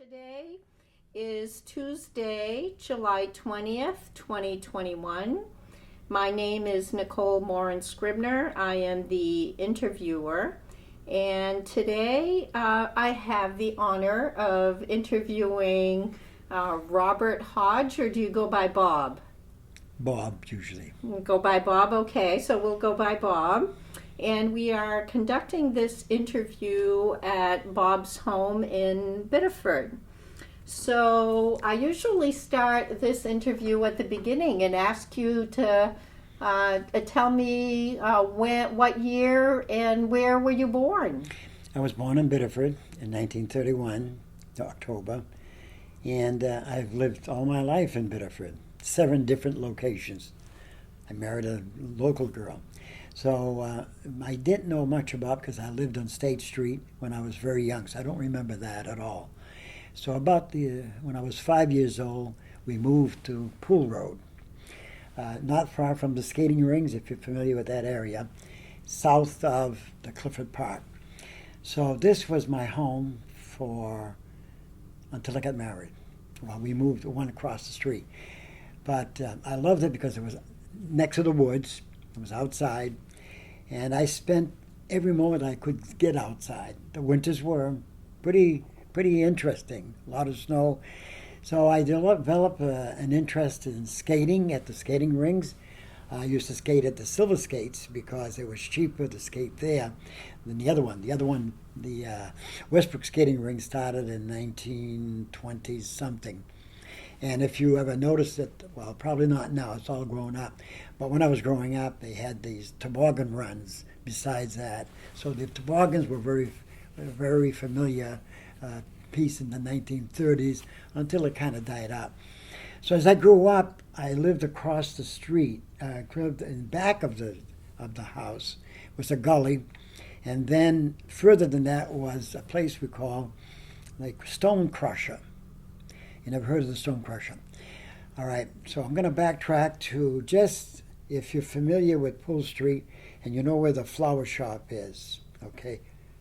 Today is Tuesday, July 20th, 2021. My name is Nicole Morin Scribner. I am the interviewer. And today I have the honor of interviewing Robert Hodge, or do you go by Bob? Bob, usually. Go by Bob, okay, so we'll go by Bob. And we are conducting this interview at Bob's home in Biddeford. So I usually start this interview at the beginning and ask you to tell me what year and where were you born? I was born in Biddeford in 1931, October, and I've lived all my life in Biddeford, 7 different locations. I married a local girl. So I didn't know much about because I lived on State Street when I was very young, so I don't remember that at all. So when I was 5 years old, we moved to Pool Road, not far from the skating rings, if you're familiar with that area, south of the Clifford Park. So this was my home until I got married. Well, we moved one across the street. But I loved it because it was next to the woods. It was outside, and I spent every moment I could get outside. The winters were pretty interesting, a lot of snow. So I developed an interest in skating at the skating rings. I used to skate at the Silver Skates because it was cheaper to skate there than the other one. The Westbrook skating ring started in 1920 something. And if you ever noticed it, well, probably not now, it's all grown up. But when I was growing up, they had these toboggan runs besides that. So the toboggans were very familiar piece in the 1930s until it kind of died out. So as I grew up, I lived across the street. Lived in back of the house was a gully, and then further than that was a place we call like Stone Crusher. You never heard of the Stone Crusher? All right, so I'm going to backtrack to just, if you're familiar with Pool Street and you know where the flower shop is, okay,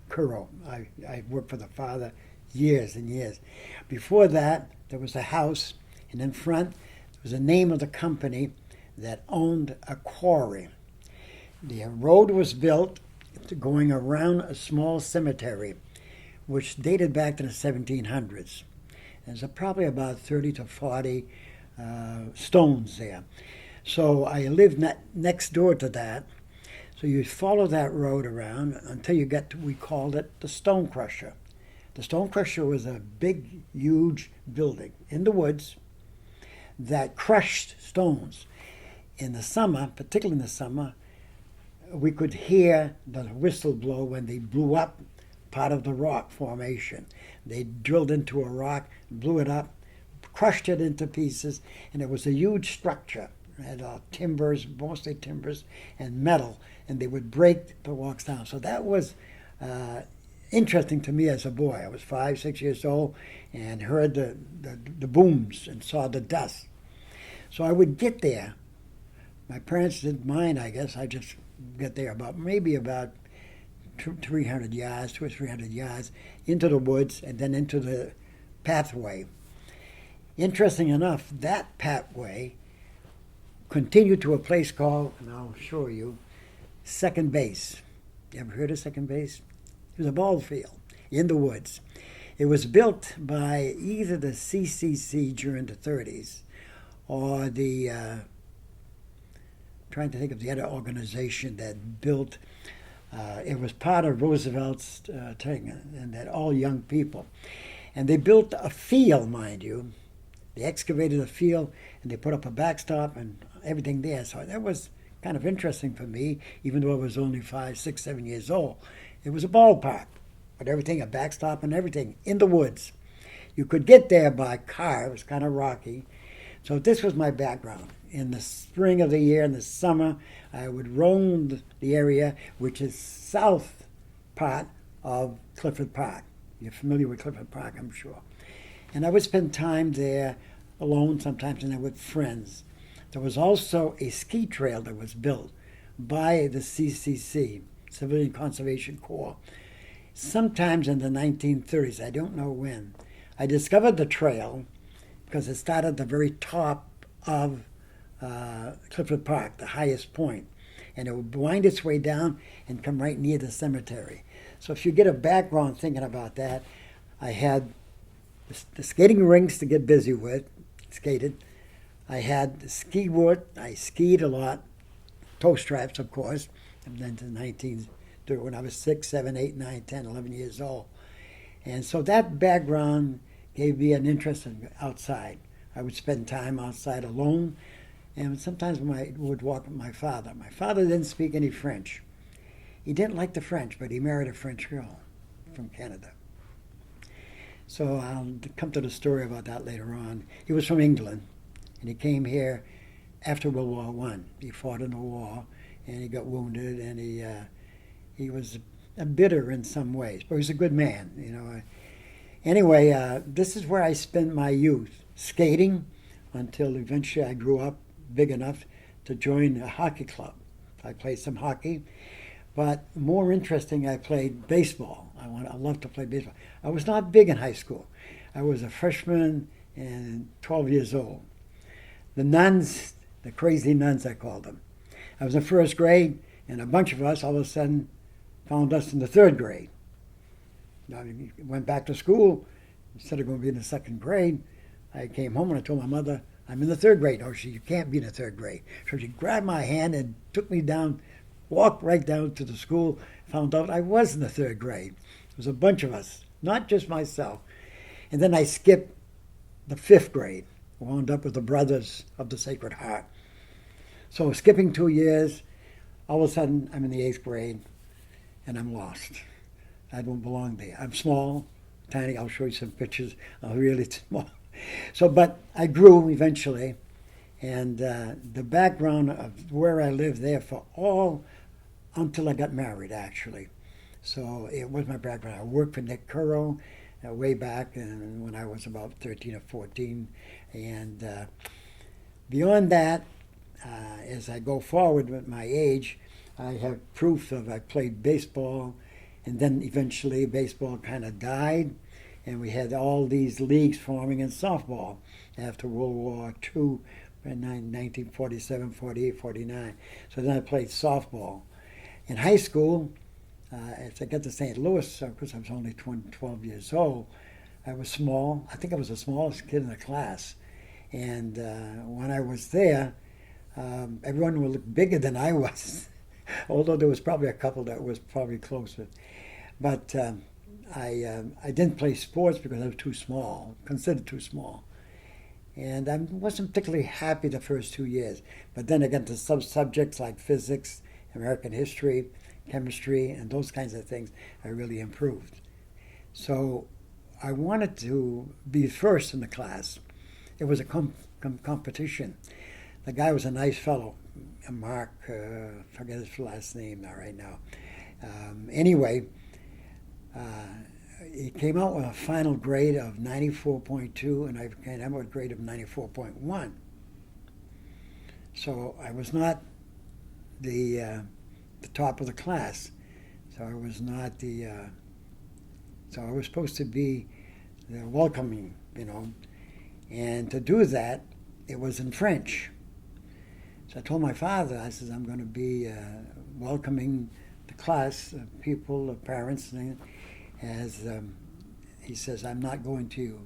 Curro. I worked for the father years and years. Before that, there was a house, and in front there was the name of the company that owned a quarry. The road was built going around a small cemetery, which dated back to the 1700s. There's probably about 30 to 40 stones there. So I lived next door to that. So you follow that road around until you get to, we called it the Stone Crusher. The Stone Crusher was a big, huge building in the woods that crushed stones. In the summer, particularly in the summer, we could hear the whistle blow when they blew up part of the rock formation. They drilled into a rock, blew it up, crushed it into pieces, and it was a huge structure. It had timbers, mostly timbers, and metal, and they would break the walks down. So that was interesting to me as a boy. I was 5, 6 years old and heard the booms and saw the dust. So I would get there. My parents didn't mind, I guess. I just get there maybe about 300 yards, 200 or 300 yards into the woods and then into the pathway. Interesting enough, that pathway continued to a place called, and I'll show you, Second Base. You ever heard of Second Base? It was a ball field in the woods. It was built by either the CCC during the 30s or trying to think of the other organization that built. It was part of Roosevelt's thing, and that all young people. And they built a field, mind you. They excavated a field, and they put up a backstop and everything there. So that was kind of interesting for me, even though I was only 5, 6, 7 years old. It was a ballpark, with everything, a backstop and everything, in the woods. You could get there by car. It was kind of rocky. So this was my background. In the spring of the year, in the summer, I would roam the area, which is south part of Clifford Park. You're familiar with Clifford Park, I'm sure. And I would spend time there alone sometimes and then with friends. There was also a ski trail that was built by the CCC, Civilian Conservation Corps, sometimes in the 1930s. I don't know when. I discovered the trail because it started at the very top of Clifford Park, the highest point, and it would wind its way down and come right near the cemetery. So if you get a background thinking about that, I had the skating rinks to get busy with, skated. I had the ski board. I skied a lot, toe straps, of course. And then to 19, when I was 6, 7, 8, 9, 10, 11 years old. And so that background gave me an interest in outside. I would spend time outside alone, and sometimes I would walk with my father. My father didn't speak any French. He didn't like the French, but he married a French girl from Canada. So I'll come to the story about that later on. He was from England, and he came here after World War One. He fought in the war, and he got wounded, and he was bitter in some ways, but he was a good man, you know. Anyway, this is where I spent my youth, skating, until eventually I grew up big enough to join a hockey club. I played some hockey, but more interesting, I played baseball. I loved to play baseball. I was not big in high school. I was a freshman and 12 years old. The nuns, the crazy nuns, I called them. I was in first grade, and a bunch of us all of a sudden found us in the third grade. Now, we went back to school. Instead of going to be in the second grade, I came home and I told my mother, I'm in the third grade. Oh, you can't be in the third grade. So she grabbed my hand and took me down, walked right down to the school, found out I was in the third grade. There was a bunch of us, not just myself. And then I skipped the fifth grade, wound up with the Brothers of the Sacred Heart. So skipping 2 years, all of a sudden I'm in the eighth grade and I'm lost. I don't belong there. I'm small, tiny. I'll show you some pictures. I'm really small. So, but I grew eventually, and the background of where I lived there for all until I got married, actually. So it was my background. I worked for Nick Curro way back when I was about 13 or 14, and beyond that, as I go forward with my age, I have proof of I played baseball. And then eventually baseball kind of died, and we had all these leagues forming in softball after World War II in 1947, 48, 49. So then I played softball. In high school, as I got to St. Louis, because I was only 12 years old, I was small. I think I was the smallest kid in the class. And when I was there, everyone would look bigger than I was. Although there was probably a couple that was probably closer. But I didn't play sports because I was too small, considered too small. And I wasn't particularly happy the first 2 years. But then I got to subjects like physics, American history, chemistry, and those kinds of things. I really improved. So I wanted to be first in the class. It was a competition. The guy was a nice fellow. Mark, forget his last name now right now. Anyway, he came out with a final grade of 94.2, and I came out with a grade of 94.1. So I was not the top of the class. So I was not so I was supposed to be the welcoming, you know. And to do that, it was in French. So I told my father, I said, I'm going to be welcoming the class of people, of parents, as he says, I'm not going to.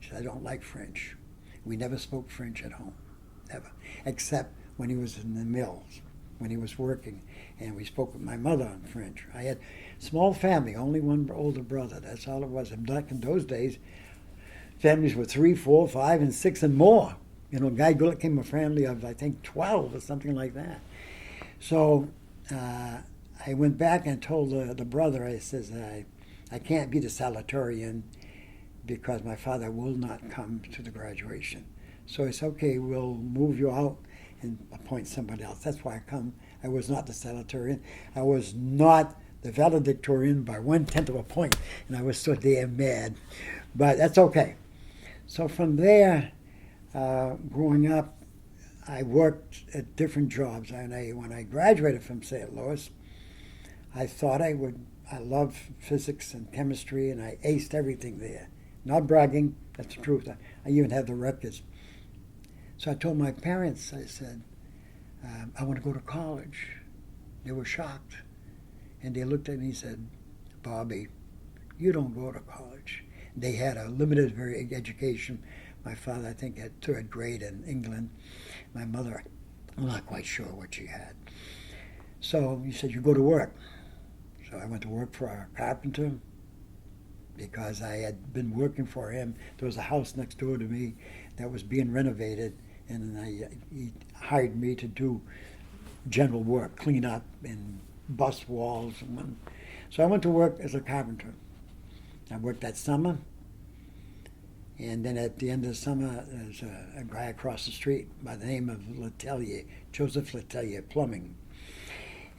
He said, I don't like French. We never spoke French at home, never, except when he was in the mills, when he was working, and we spoke with my mother in French. I had a small family, only one older brother. That's all it was. And back in those days, families were 3, 4, 5, and 6 and more. You know, Guy Gullet came from a family of, I think, 12 or something like that. So I went back and told the brother, I says, I can't be the salutatorian because my father will not come to the graduation. So he said, okay, we'll move you out and appoint somebody else. That's why I come. I was not the salutatorian. I was not the valedictorian by 1/10 of a point, and I was so damn mad. But that's okay. So from there, growing up, I worked at different jobs. And when I graduated from St. Louis, I thought I would. I loved physics and chemistry, and I aced everything there. Not bragging, that's the truth. I even have the records. So I told my parents, I said, I want to go to college. They were shocked. And they looked at me and said, Bobby, you don't go to college. They had a limited education. My father, I think, had third grade in England. My mother, I'm not quite sure what she had. So he said, you go to work. So I went to work for a carpenter because I had been working for him. There was a house next door to me that was being renovated, and he hired me to do general work, clean up and bust walls. So I went to work as a carpenter. I worked that summer, and then at the end of the summer, there's a guy across the street by the name of Letellier, Joseph Letellier, plumbing.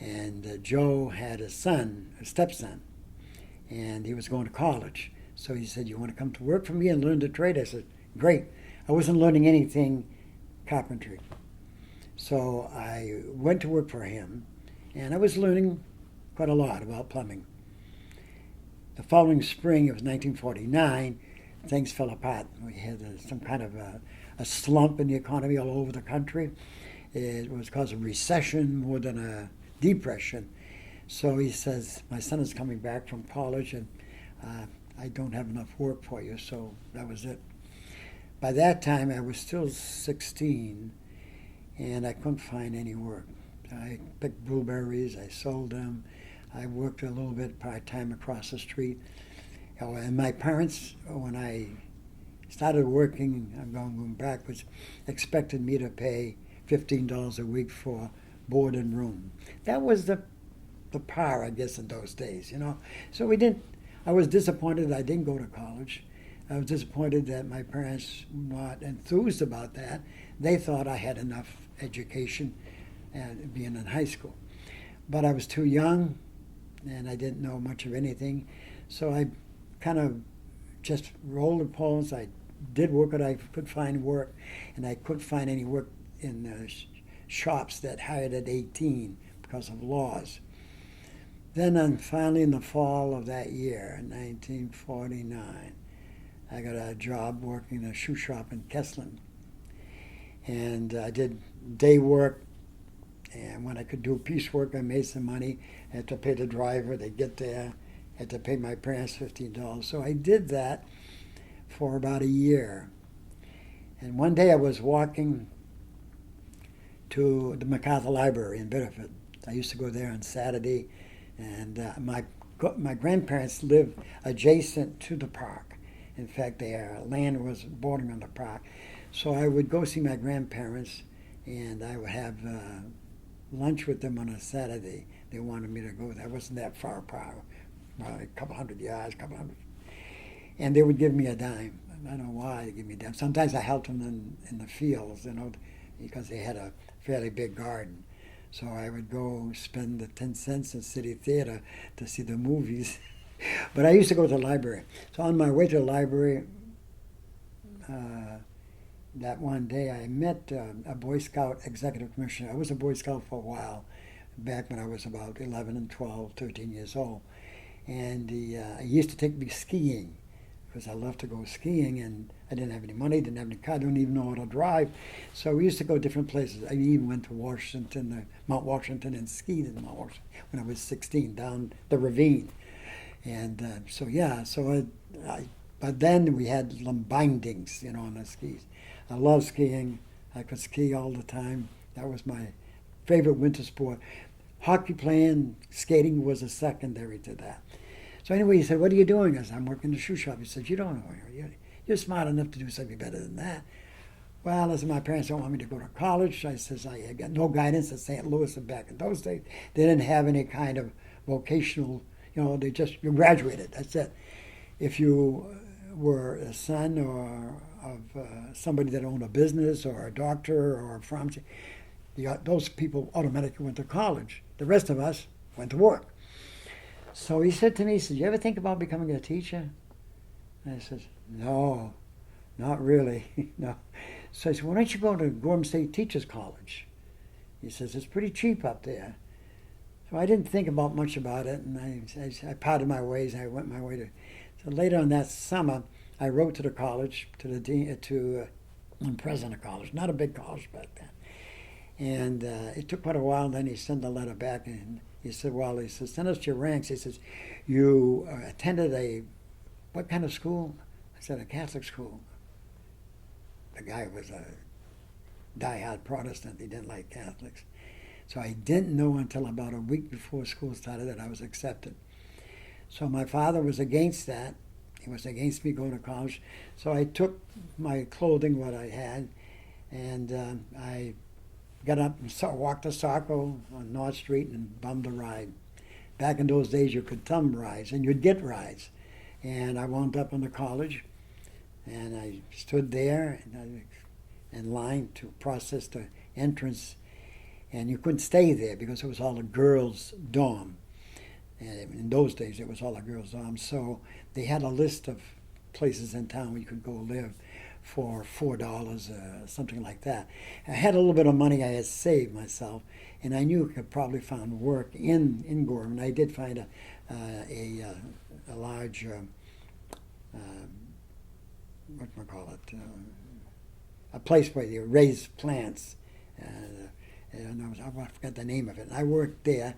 And Joe had a stepson, and he was going to college. So he said, you want to come to work for me and learn the trade? I said, great. I wasn't learning anything carpentry. So I went to work for him, and I was learning quite a lot about plumbing. The following spring, it was 1949, things fell apart. We had some kind of a slump in the economy all over the country. It was caused a recession more than a depression. So he says, my son is coming back from college, and I don't have enough work for you. So that was it. By that time, I was still 16, and I couldn't find any work. I picked blueberries, I sold them, I worked a little bit part-time across the street. And my parents, when I started working, I'm going backwards, expected me to pay $15 a week for board and room. That was the par, I guess, in those days, you know. So I was disappointed I didn't go to college. I was disappointed that my parents were not enthused about that. They thought I had enough education being in high school. But I was too young, and I didn't know much of anything. So I kind of just rolled the poles. I did work that I could find work, and I couldn't find any work in shops that hired at 18 because of laws. Then finally in the fall of that year, in 1949, I got a job working in a shoe shop in Kesslin. And I did day work, and when I could do piecework, I made some money. I had to pay the driver to get there. I had to pay my parents $15. So I did that for about a year. And one day I was walking to the MacArthur Library in Biddeford. I used to go there on Saturday, and my grandparents lived adjacent to the park. In fact, their land was bordering on the park. So I would go see my grandparents, and I would have lunch with them on a Saturday. They wanted me to go there. I wasn't that far apart, a couple hundred yards, and they would give me a dime. I don't know why they give me a dime. Sometimes I helped them in the fields, you know, because they had a fairly big garden. So I would go spend the 10 cents in City Theater to see the movies. But I used to go to the library. So on my way to the library, that one day I met a Boy Scout executive commissioner. I was a Boy Scout for a while, back when I was about 11 and 12, 13 years old. And he used to take me skiing, because I loved to go skiing, and I didn't have any money, didn't have any car, didn't even know how to drive. So we used to go different places. I even went to Mount Washington, and skied in Mount Washington when I was 16, down the ravine. And but then we had some bindings, you know, on the skis. I love skiing. I could ski all the time. That was my favorite winter sport. Hockey playing, skating was a secondary to that. So anyway, he said, what are you doing? I said, I'm working in the shoe shop. He said, you don't know. You're smart enough to do something better than that. Well, I said, my parents don't want me to go to college. I says, I got no guidance at St. Louis, and back in those days, they didn't have any kind of vocational, you know, you graduated, that's it. If you were a son or of somebody that owned a business or a doctor or a pharmacy, those people automatically went to college. The rest of us went to work. So he said to me, he said, you ever think about becoming a teacher? And I said, no, not really, no. So I said, why don't you go to Gorham State Teachers College? He says, it's pretty cheap up there. So I didn't think about much about it, and I parted my ways. I went my way to. So later on that summer, I wrote to the college, to the dean, to president of college, not a big college back then. And it took quite a while. Then he sent a letter back, and he said, send us your ranks. He says, you attended what kind of school? I said, a Catholic school. The guy was a diehard Protestant. He didn't like Catholics. So I didn't know until about a week before school started that I was accepted. So my father was against that. He was against me going to college. So I took my clothing, what I had, and I got up and walked to Saco on North Street and bummed a ride. Back in those days, you could thumb rides, and you'd get rides. And I wound up in the college, and I stood there in line to process the entrance, and you couldn't stay there because it was all a girls' dorm. And in those days, it was all a girls' dorm. So they had a list of places in town where you could go live for $4, something like that. I had a little bit of money I had saved myself, and I knew I could probably find work in Gorham. And I did find a large, a place where you raise plants. And I forgot the name of it. And I worked there.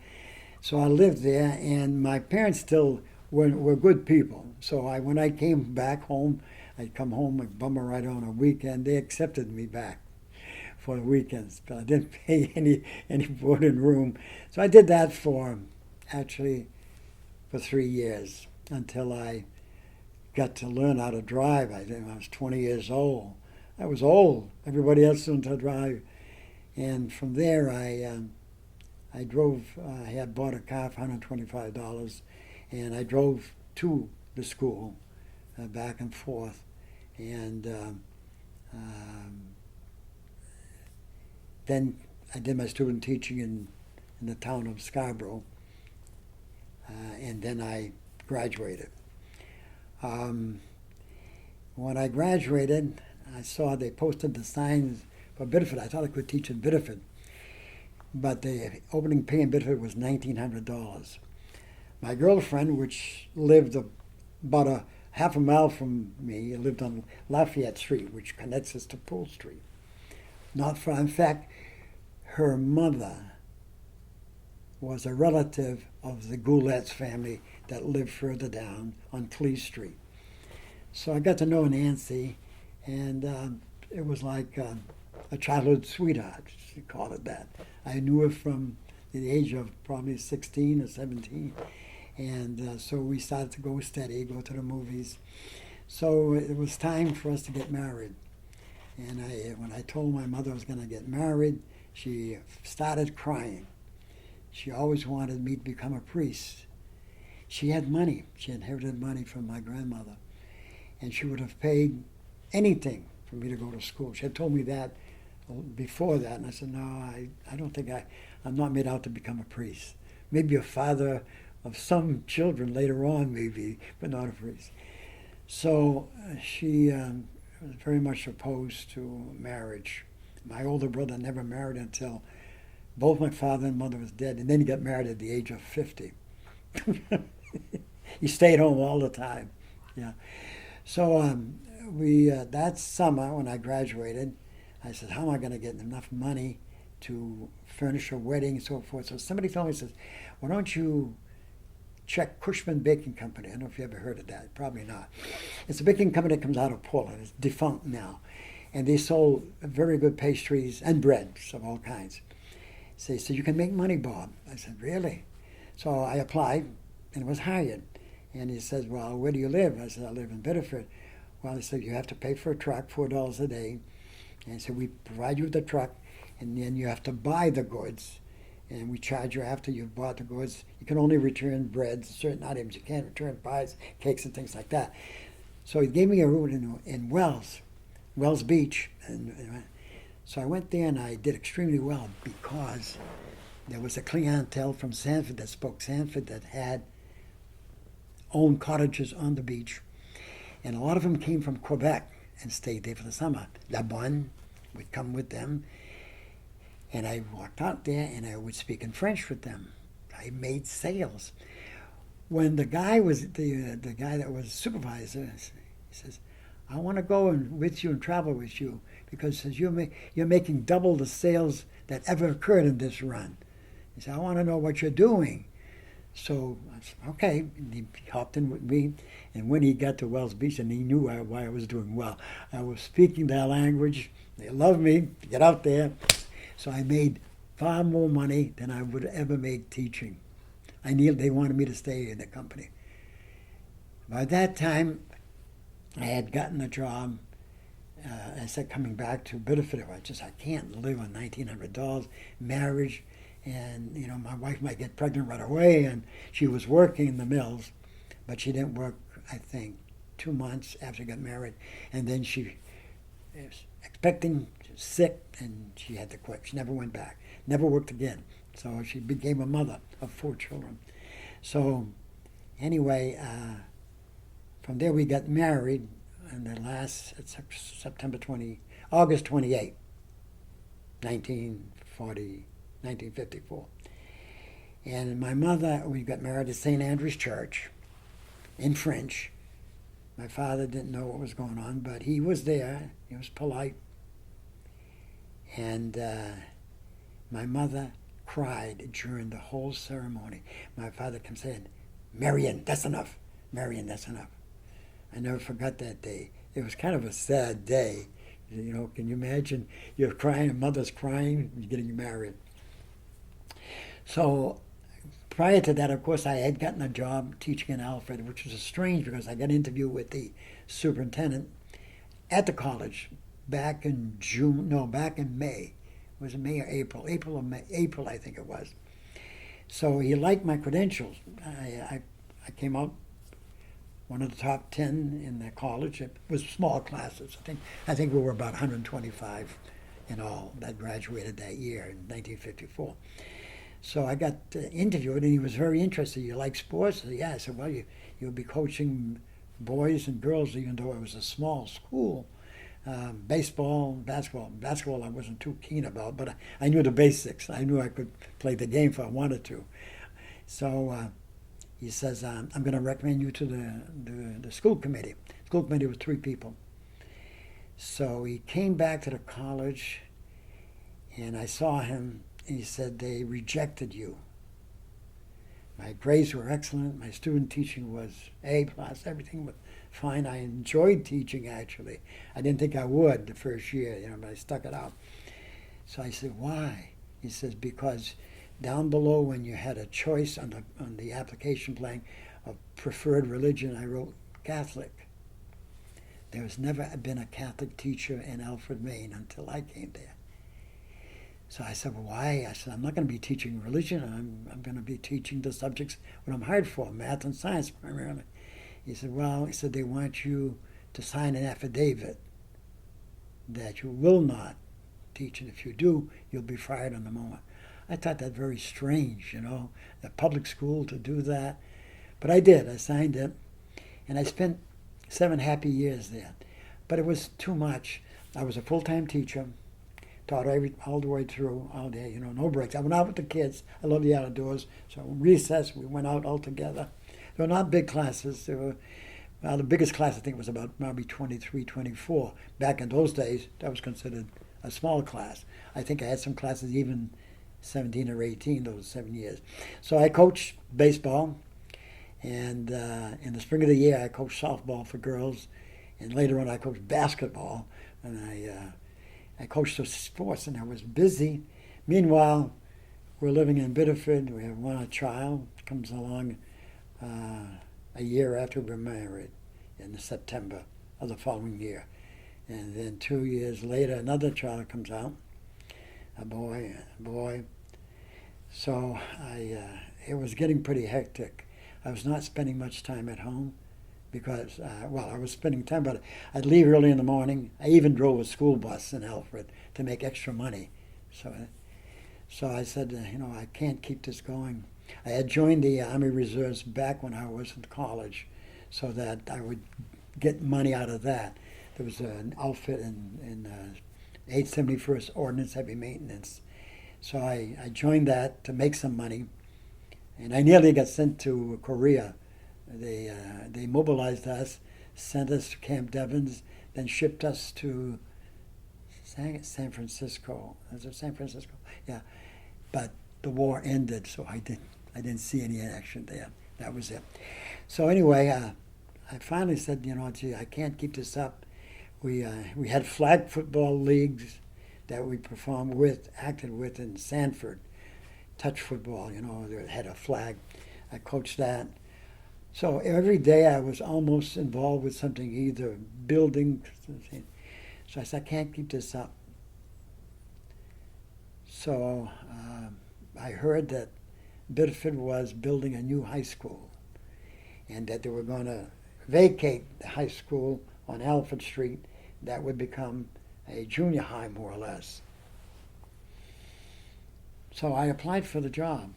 So I lived there, and my parents still were good people. So when I came back home, I'd come home and bum a ride on a weekend. They accepted me back for the weekends, but I didn't pay any board and room. So I did that for 3 years until I got to learn how to drive. I was 20 years old. I was old. Everybody else learned to drive. And from there, I drove. I had bought a car for $125, and I drove to the school back and forth. And then I did my student teaching in the town of Scarborough, and then I graduated. When I graduated, I saw they posted the signs for Biddeford. I thought I could teach in Biddeford, but the opening pay in Biddeford was $1,900. My girlfriend, which lived about a half a mile from me, lived on Lafayette Street, which connects us to Poole Street. Not far. In fact, her mother was a relative of the Goulet's family that lived further down on Clee Street. So I got to know Nancy, and it was like a childhood sweetheart, she called it that. I knew her from the age of probably 16 or 17. And so we started to go steady, go to the movies. So it was time for us to get married. And when I told my mother I was going to get married, she started crying. She always wanted me to become a priest. She had money. She inherited money from my grandmother. And she would have paid anything for me to go to school. She had told me that before that. And I said, no, I don't think I'm not made out to become a priest. Maybe a father of some children later on, maybe, but not a priest. So she was very much opposed to marriage. My older brother never married until both my father and mother was dead, and then he got married at the age of 50. He stayed home all the time. Yeah. So that summer when I graduated, I said, how am I going to get enough money to furnish a wedding and so forth? So somebody told me, says, why don't you check Cushman Baking Company. I don't know if you ever heard of that. Probably not. It's a baking company that comes out of Portland. It's defunct now. And they sold very good pastries and breads of all kinds. So he said, you can make money, Bob. I said, really? So I applied and was hired. And he says, well, where do you live? I said, I live in Biddeford. Well, he said, you have to pay for a truck, $4 a day. And he said, we provide you with the truck, and then you have to buy the goods. And we charge you after you've bought the goods. You can only return breads, certain items. You can't return pies, cakes, and things like that. So he gave me a room in Wells Beach. And so I went there and I did extremely well because there was a clientele from Sanford that spoke Sanford that had owned cottages on the beach. And a lot of them came from Quebec and stayed there for the summer. La Bonne would come with them. And I walked out there and I would speak in French with them. I made sales. When the guy was the guy that was supervisor, he says, I want to go with you and travel with you because says you're making double the sales that ever occurred in this run. He said, I want to know what you're doing. So I said, okay. And he hopped in with me. And when he got to Wells Beach, and he knew why I was doing well, I was speaking their language. They loved me. Get out there. So I made far more money than I would ever make teaching. They wanted me to stay in the company. By that time, I had gotten a job. I said, coming back to Biddeford, I can't live on $1,900, marriage, and my wife might get pregnant right away. And she was working in the mills, but she didn't work, I think, 2 months after she got married, and then she was expecting, sick, and she had to quit. She never went back, never worked again. So she became a mother of 4 children. So anyway, from there we got married on the last August 28, 1954. And my mother, we got married at St. Andrew's Church in French. My father didn't know what was going on, but he was there. He was polite. And my mother cried during the whole ceremony. My father kept saying, Marion, that's enough. Marion, that's enough. I never forgot that day. It was kind of a sad day. Can you imagine? You're crying, mother's crying, you're getting married. So prior to that, of course, I had gotten a job teaching in Alfred, which was strange because I got an interview with the superintendent at the college back in May. Was it May or April? April, I think it was. So he liked my credentials. I came out one of the top 10 in the college. It was small classes. I think we were about 125 in all that graduated that year in 1954. So I got interviewed, and he was very interested. You like sports? I said, yeah. I said, well, you'll be coaching boys and girls, even though it was a small school. Baseball, basketball. Basketball I wasn't too keen about, but I knew the basics. I knew I could play the game if I wanted to. So he says, I'm going to recommend you to the school committee. The school committee was 3 people. So he came back to the college, and I saw him, and he said, they rejected you. My grades were excellent. My student teaching was A+. Everything was fine. I enjoyed teaching, actually. I didn't think I would the first year, but I stuck it out. So I said, why? He says, because down below when you had a choice on the application plan of preferred religion, I wrote Catholic. There was never been a Catholic teacher in Alfred, Maine until I came there. So I said, well, why? I said, I'm not going to be teaching religion. I'm going to be teaching the subjects what I'm hired for, math and science primarily. He said, they want you to sign an affidavit that you will not teach, and if you do, you'll be fired on the moment. I thought that very strange, the public school to do that. But I did. I signed it, and I spent 7 happy years there. But it was too much. I was a full-time teacher, taught all the way through, all day, no breaks. I went out with the kids. I love the outdoors. So recess, we went out all together. They were not big classes. The biggest class I think was about maybe 23, 24. Back in those days, that was considered a small class. I think I had some classes even 17 or 18 those 7 years. So I coached baseball, and in the spring of the year I coached softball for girls, and later on I coached basketball, and I coached those sports, and I was busy. Meanwhile, we're living in Biddeford. We have one child comes along a year after we were married in September of the following year. And then 2 years later, another child comes out, a boy. So it was getting pretty hectic. I was not spending much time at home because, I was spending time, but I'd leave early in the morning. I even drove a school bus in Alfred to make extra money. So I said, I can't keep this going. I had joined the Army Reserves back when I was in college so that I would get money out of that. There was an outfit in 871st Ordnance Heavy Maintenance. So I joined that to make some money, and I nearly got sent to Korea. They mobilized us, sent us to Camp Devens. then shipped us to San Francisco. Is it San Francisco? Yeah. But the war ended, so I didn't see any action there. That was it. So anyway, I finally said, gee, I can't keep this up. We had flag football leagues that we performed with, acted with in Sanford. Touch football, they had a flag. I coached that. So every day I was almost involved with something, either building. So I said, I can't keep this up. So I heard that Biddeford was building a new high school and that they were going to vacate the high school on Alfred Street. That would become a junior high, more or less. So I applied for the job.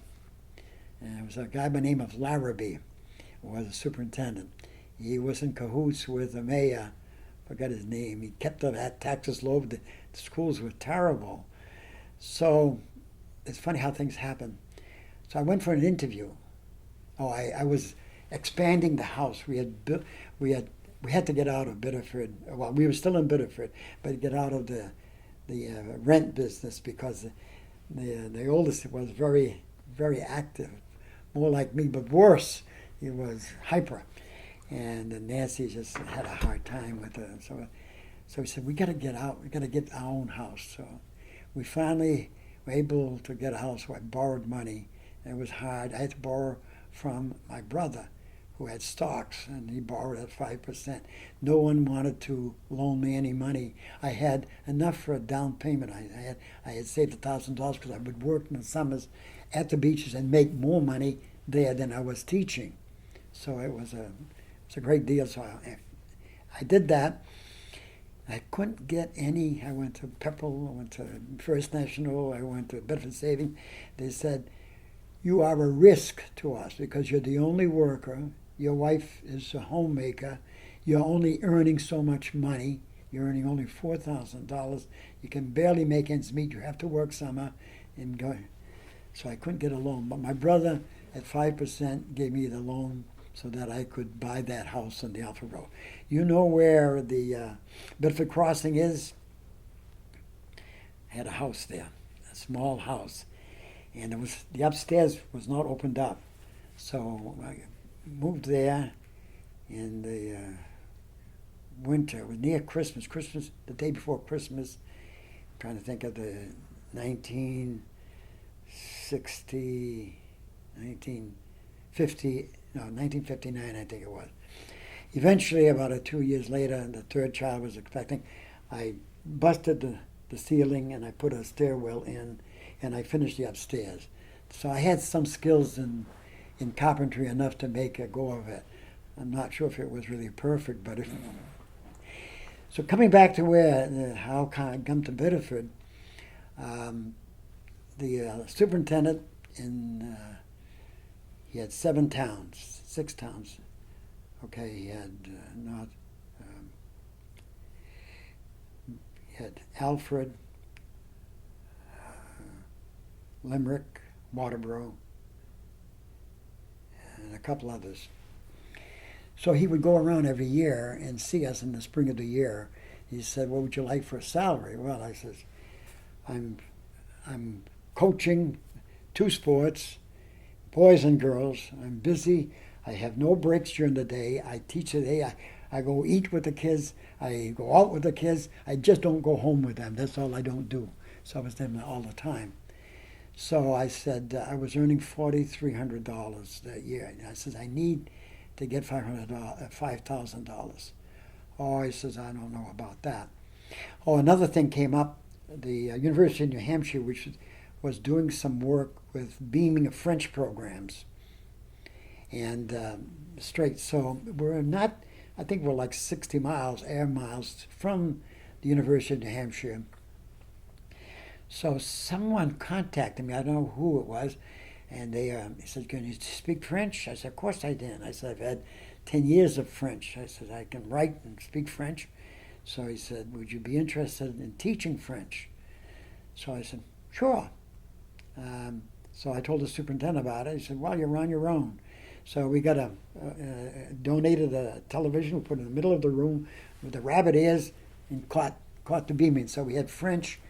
And it was a guy by the name of Larrabee who was a superintendent. He was in cahoots with the mayor. Forgot his name. He kept the taxes low. The schools were terrible. So it's funny how things happen. So I went for an interview. I was expanding the house. We had to get out of Biddeford. Well, we were still in Biddeford, but get out of the rent business because the oldest was very, very active, more like me, but worse. He was hyper, and Nancy just had a hard time with her. So we said, we got to get out. We got to get our own house. So we finally were able to get a house. So I borrowed money. And it was hard. I had to borrow from my brother, who had stocks, and he borrowed at 5%. No one wanted to loan me any money. I had enough for a down payment. I had saved $1,000 because I would work in the summers at the beaches and make more money there than I was teaching. So it was a great deal. So I did that. I couldn't get any. I went to Pepperell, I went to First National, I went to Bedford Savings. They said, you are a risk to us because you're the only worker. Your wife is a homemaker. You're only earning so much money. You're earning only $4,000. You can barely make ends meet. You have to work summer and go. So I couldn't get a loan. But my brother at 5% gave me the loan so that I could buy that house on the Alpha Road. You know where the Bedford Crossing is? I had a house there, a small house. And the upstairs was not opened up. So I moved there in the winter. It was near Christmas, the day before Christmas. I'm trying to think of the 1959, I think it was. Eventually, about 2 years later, the third child was expecting. I busted the ceiling and I put a stairwell in, and I finished the upstairs. So I had some skills in carpentry enough to make a go of it. I'm not sure if it was really perfect, but so coming back to how I come to Biddeford, the superintendent he had 6 towns. Okay, he had Alfred, Limerick, Waterboro, and a couple others. So he would go around every year and see us in the spring of the year. He said, what would you like for a salary? Well, I said, I'm coaching 2 sports, boys and girls. I'm busy. I have no breaks during the day. I teach today. I go eat with the kids. I go out with the kids. I just don't go home with them. That's all I don't do. So I was there all the time. So I said, I was earning $4,300 that year. And I said, I need to get $5,000. Oh, he says, I don't know about that. Oh, another thing came up. The University of New Hampshire, which was doing some work with beaming of French programs. And straight, so we're not, I think we're like 60 miles, air miles from the University of New Hampshire. So someone contacted me, I don't know who it was, and he said, can you speak French? I said, of course I did. I said, I've had 10 years of French. I said, I can write and speak French. So he said, would you be interested in teaching French? So I said, sure. So I told the superintendent about it. He said, well, you're on your own. So we got donated a television, we put it in the middle of the room with the rabbit ears and caught the beaming. So we had French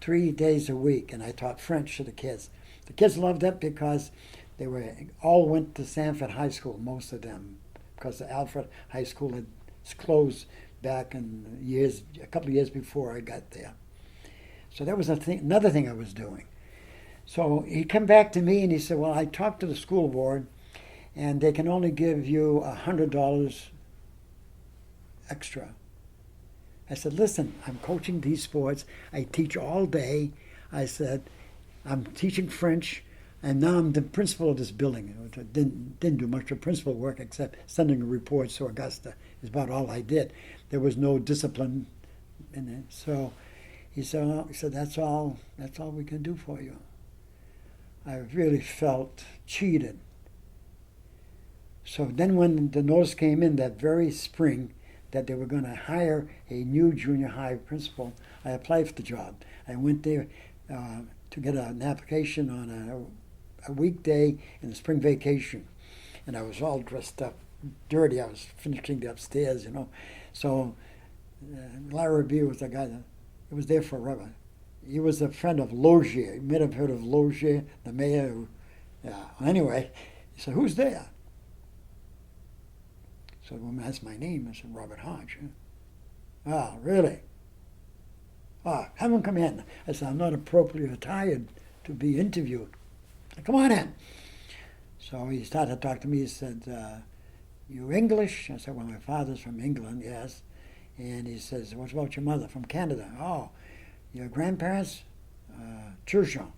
3 days a week, and I taught French to the kids. The kids loved it because they all went to Sanford High School, most of them, because the Alfred High School had closed back in a couple of years before I got there. So that was another thing I was doing. So he came back to me and he said, well, I talked to the school board and they can only give you $100 extra. I said, listen, I'm coaching these sports. I teach all day. I said, I'm teaching French, and now I'm the principal of this building. I didn't do much of principal work except sending reports to Augusta. Is about all I did. There was no discipline in it. So he said, that's all we can do for you. I really felt cheated. So then when the notice came in that very spring that they were going to hire a new junior high principal, I applied for the job. I went there to get an application on a weekday in the spring vacation. And I was all dressed up, dirty. I was finishing the upstairs, So Larry B. was the guy that was there forever. He was a friend of Logier. You may have heard of Logier, the mayor. Anyway, he said, who's there? So the woman asked my name. I said, Robert Hodge. Ah, really? Have him come in. I said, I'm not appropriately attired to be interviewed. Come on in. So he started to talk to me. He said, you English? I said, well, my father's from England, yes. And he says, what about your mother? From Canada. Oh, your grandparents? Turgeon.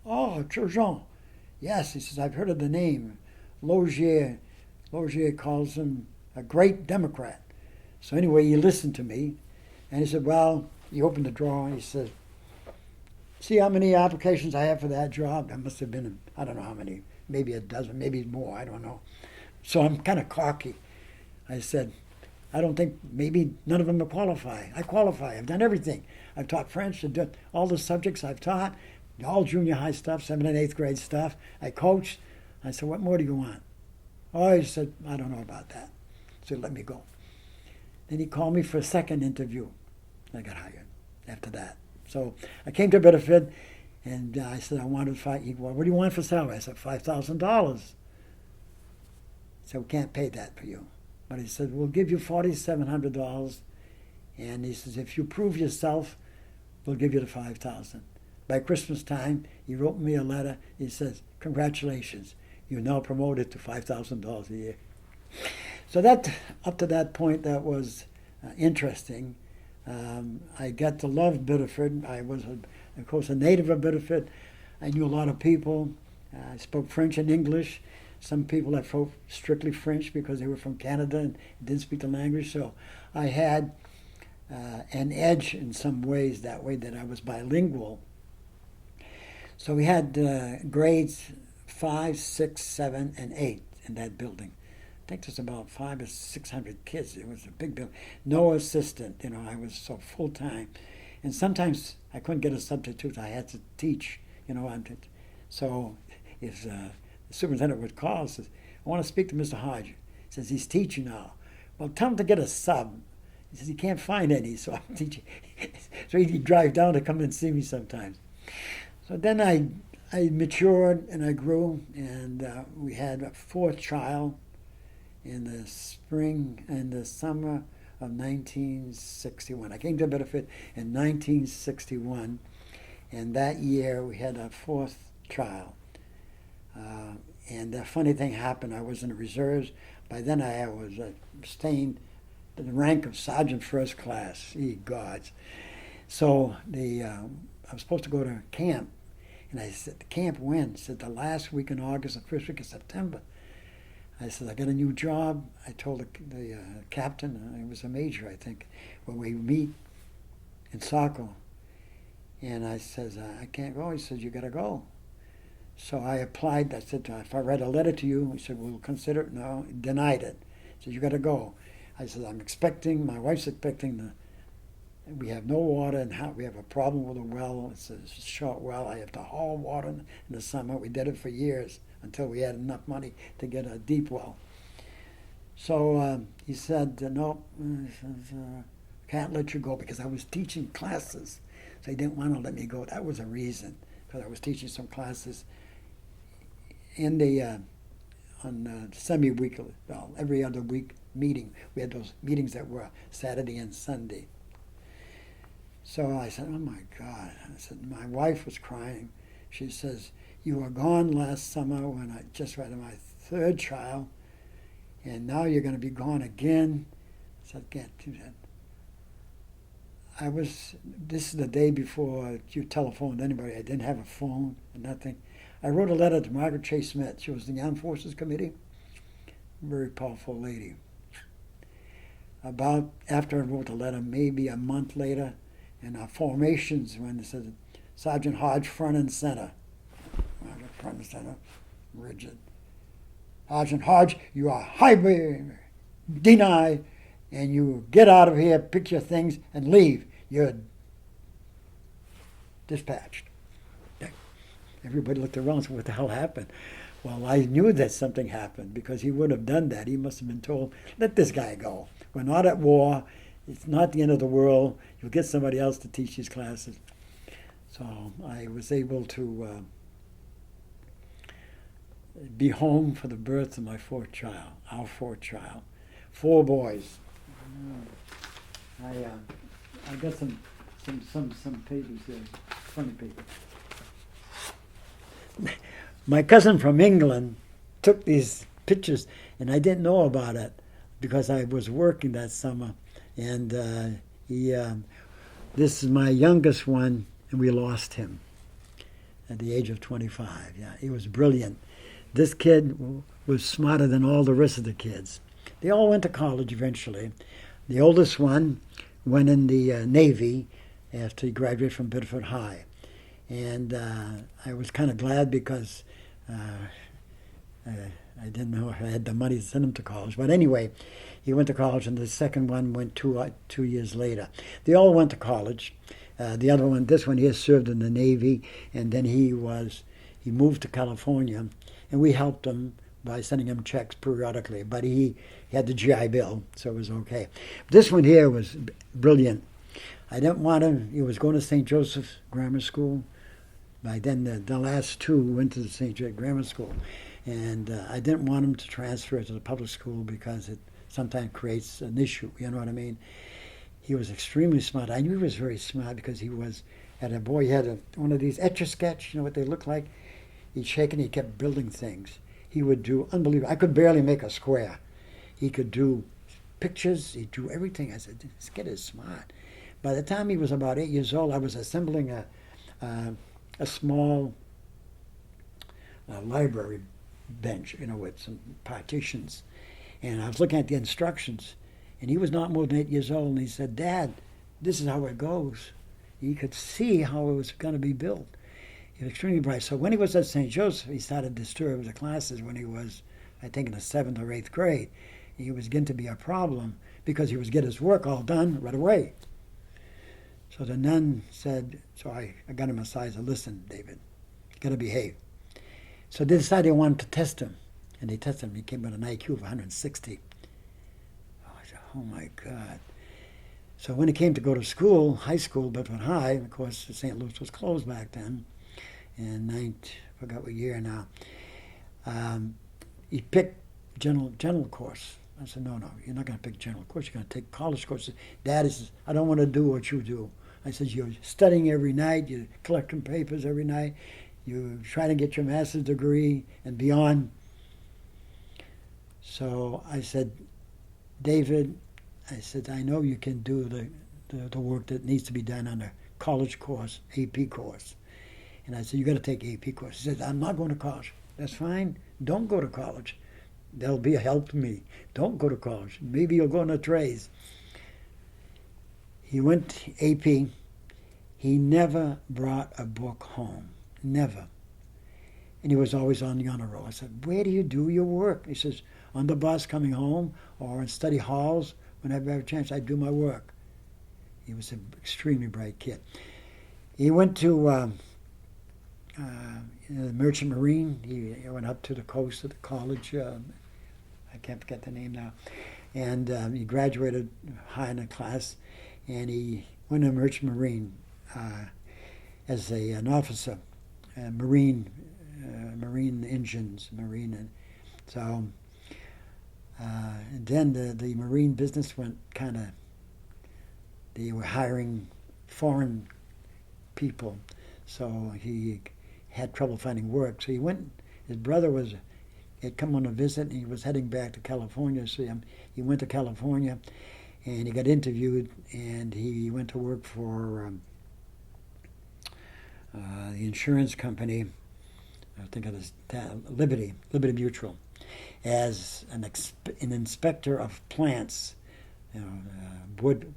Oh, Turgeon. Yes, he says, I've heard of the name. Logier calls him a great Democrat. So anyway, he listened to me. And he said, well, he opened the drawer. He said, see how many applications I have for that job? There must have been, I don't know how many, maybe a dozen, maybe more, I don't know. So I'm kind of cocky. I said, I don't think, maybe none of them will qualify. I qualify. I've done everything. I've taught French, I've done all the subjects I've taught, all junior high stuff, 7th and 8th grade stuff. I coached. I said, what more do you want? Oh, he said, I don't know about that. So let me go. Then he called me for a second interview. I got hired after that. So I came to Biddeford, and I said, I wanted what do you want for salary? I said, $5,000. He said, we can't pay that for you. But he said, we'll give you $4,700. And he says, if you prove yourself, we'll give you the $5,000. By Christmas time, he wrote me a letter. He says, congratulations, you're now promoted to $5,000 a year. So that, up to that point, that was interesting. I got to love Biddeford. I was, of course, a native of Biddeford. I knew a lot of people. I spoke French and English. Some people that spoke strictly French because they were from Canada and didn't speak the language. So I had an edge in some ways that way, that I was bilingual. So we had grades 5, 6, 7, and 8 in that building. I think there's about 500 or 600 kids. It was a big building. No assistant, I was so full time. And sometimes I couldn't get a substitute. I had to teach, So if the superintendent would call and says, I want to speak to Mr. Hodge. He says, he's teaching now. Well, tell him to get a sub. He says, he can't find any, so I'm teaching. So he'd drive down to come and see me sometimes. So then I matured and I grew, and we had a 4th child in the summer of 1961. I came to Biddeford in 1961, and that year we had a 4th child. And the funny thing happened, I was in the reserves. By then I was staying to the rank of Sergeant First Class. Ye gods. So I was supposed to go to camp, and I said, the camp when? He said, the last week in August, the first week of September. I said, I got a new job. I told the captain, he was a major, I think, when we meet in Saco. And I says, I can't go. He says, you got to go. So I applied. I said, if I read a letter to you, he said, we'll consider it. No, he denied it. He said, you got to go. I said, my wife's expecting we have no water, and we have a problem with a well. It's a short well. I have to haul water in the summer. We did it for years, until we had enough money to get a deep well. So he said, no, can't let you go, because I was teaching classes. So he didn't want to let me go. That was a reason, because I was teaching some classes in the on semi-weekly, well, every other week meeting. We had those meetings that were Saturday and Sunday. So I said, oh my God. I said, my wife was crying. She says, you were gone last summer when I just had my third child, and now you're going to be gone again. I said, can't do that. This is the day before you telephoned anybody. I didn't have a phone or nothing. I wrote a letter to Margaret Chase Smith. She was in the Armed Forces Committee. Very powerful lady. About after I wrote the letter, maybe a month later, in our formations, when it said Sergeant Hodge front and center. Front and center, rigid. Sergeant Hodge, you are highly denied, and you get out of here, pick your things, and leave. You're dispatched. Everybody looked around and said, what the hell happened? Well, I knew that something happened, because he would have done that. He must have been told, let this guy go. We're not at war. It's not the end of the world. You'll get somebody else to teach these classes. So I was able to be home for the birth of my fourth child, our fourth child. 4 boys. I got some papers here, funny papers. My cousin from England took these pictures, and I didn't know about it because I was working that summer. And this is my youngest one, and we lost him at the age of 25. Yeah, he was brilliant. This kid was smarter than all the rest of the kids. They all went to college eventually. The oldest one went in the Navy after he graduated from Bedford High. And I was kind of glad, because I didn't know if I had the money to send him to college. But anyway, he went to college, and the second one went 2 years later. They all went to college. The other one, this one here, served in the Navy, and then he moved to California, and we helped him by sending him checks periodically. But he had the GI Bill, so it was okay. This one here was brilliant. I didn't want him. He was going to St. Joseph's Grammar School. By then, the last 2 went to the St. Joseph's Grammar School. And I didn't want him to transfer to the public school, because it sometimes creates an issue, you know what I mean? He was extremely smart. I knew he was very smart because he had one of these Etch-a-Sketch, you know what they look like? He'd shake and he kept building things. He would do unbelievable. I could barely make a square. He could do pictures. He'd do everything. I said, this kid is smart. By the time he was about 8 years old, I was assembling a small library bench, with some partitions. And I was looking at the instructions, and he was not more than 8 years old, and he said, Dad, this is how it goes. He could see how it was going to be built. He was extremely bright. So when he was at St. Joseph, he started to disturb the classes when he was, I think, in the 7th or 8th grade. He was getting to be a problem because he was getting his work all done right away. So the nun said, so I got him aside and said, listen, David, you got to behave. So they decided they wanted to test him. And they tested him. He came with an IQ of 160. Oh, I said, oh my God. So when he came to go to school, high school, Bedford High, of course, St. Louis was closed back then, and I forgot what year now, he picked general course. I said, no, you're not going to pick general course. You're going to take college courses. Dad, he says, I don't want to do what you do. I said, you're studying every night. You're collecting papers every night. You're trying to get your master's degree and beyond. So I said, David, I said, I know you can do the work that needs to be done on a college course, AP course. And I said, you got to take AP course. He said, I'm not going to college. That's fine. Don't go to college. That'll be a help to me. Don't go to college. Maybe you'll go into trades. He went AP. He never brought a book home. Never. And he was always on the honor roll. I said, where do you do your work? He says, on the bus coming home or in study halls. Whenever I have a chance, I do my work. He was an extremely bright kid. He went to in the Merchant Marine. He went up to the coast of the college. I can't forget the name now. And he graduated high in the class, and he went to the Merchant Marine as an officer, Marine engines, Marine. And so, and then the Marine business went kind of, they were hiring foreign people, so he had trouble finding work. So he went, his brother had come on a visit, and he was heading back to California. So he went to California, and he got interviewed, and he went to work for the insurance company, I think it was Liberty Mutual, as an inspector of plants, wood,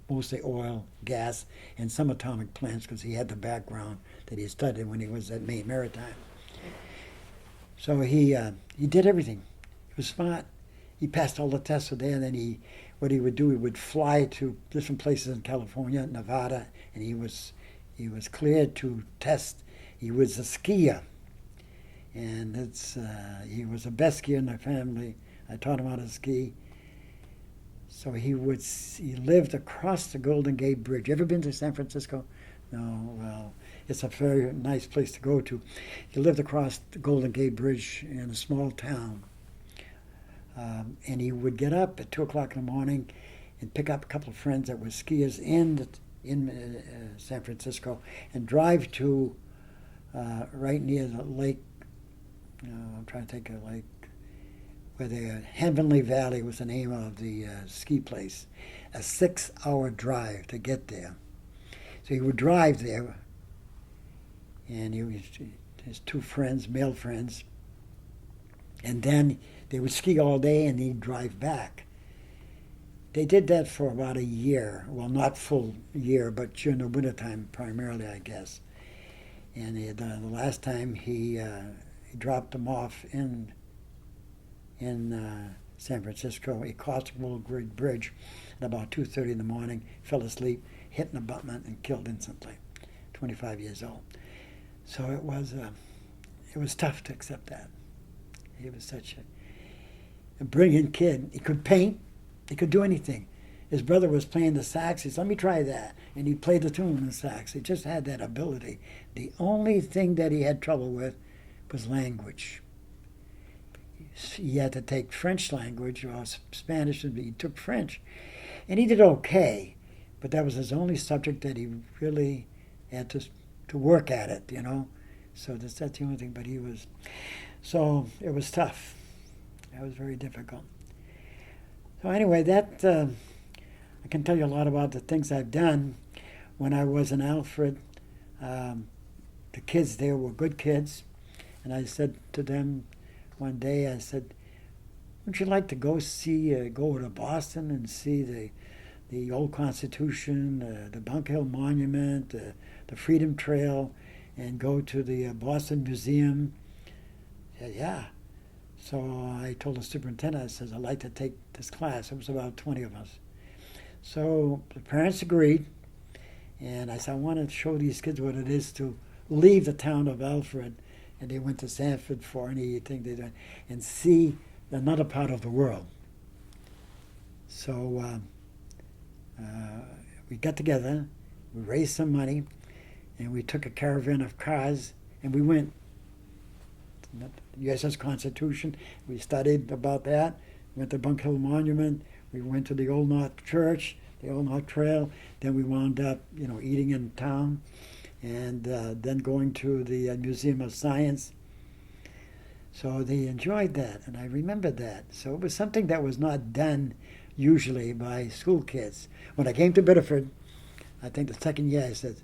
mostly oil, gas, and some atomic plants, because he had the background that he studied when he was at Maine Maritime. So he did everything. He was smart. He passed all the tests there, and then what he would do, he would fly to different places in California, Nevada, and he was cleared to test. He was a skier, and he was the best skier in the family. I taught him how to ski. So he lived across the Golden Gate Bridge. You ever been to San Francisco? No, well, it's a very nice place to go to. He lived across the Golden Gate Bridge in a small town. And he would get up at 2 o'clock in the morning and pick up a couple of friends that were skiers in San Francisco and drive to right near the lake. I'm trying to think of the lake, where the Heavenly Valley was the name of the ski place. A 6-hour drive to get there. So he would drive there, and his two friends, male friends, and then they would ski all day, and he'd drive back. They did that for about a year. Well, not full year, but during the wintertime primarily, I guess. And the last time he dropped them off in San Francisco. He crossed the Golden Gate Bridge at about 2:30 in the morning, fell asleep, hit an abutment, and killed instantly. 25 years old. So it was tough to accept that. He was such a brilliant kid. He could paint. He could do anything. His brother was playing the sax. He said, "Let me try that," and he played the tune on the sax. He just had that ability. The only thing that he had trouble with was language. He had to take French language or Spanish, and he took French. And he did okay, but that was his only subject that he really had to work at it, So that's the only thing, but so it was tough. It was very difficult. So anyway, I can tell you a lot about the things I've done. When I was in Alfred, the kids there were good kids, and I said to them one day, I said, "Would you like to go to Boston and see the old Constitution, the Bunker Hill Monument, the Freedom Trail, and go to the Boston Museum?" I said, "Yeah." So I told the superintendent, I said, "I'd like to take this class." It was about 20 of us. So the parents agreed, and I said, "I want to show these kids what it is to leave the town of Alfred," and they went to Sanford for anything they did, and see another part of the world. So we got together, we raised some money, and we took a caravan of cars, and we went to the USS Constitution. We studied about that. We went to Bunker Hill Monument. We went to the Old North Church, the Old North Trail. Then we wound up, eating in town, and then going to the Museum of Science. So they enjoyed that, and I remembered that. So it was something that was not done usually by school kids. When I came to Biddeford, I think the second year, I said,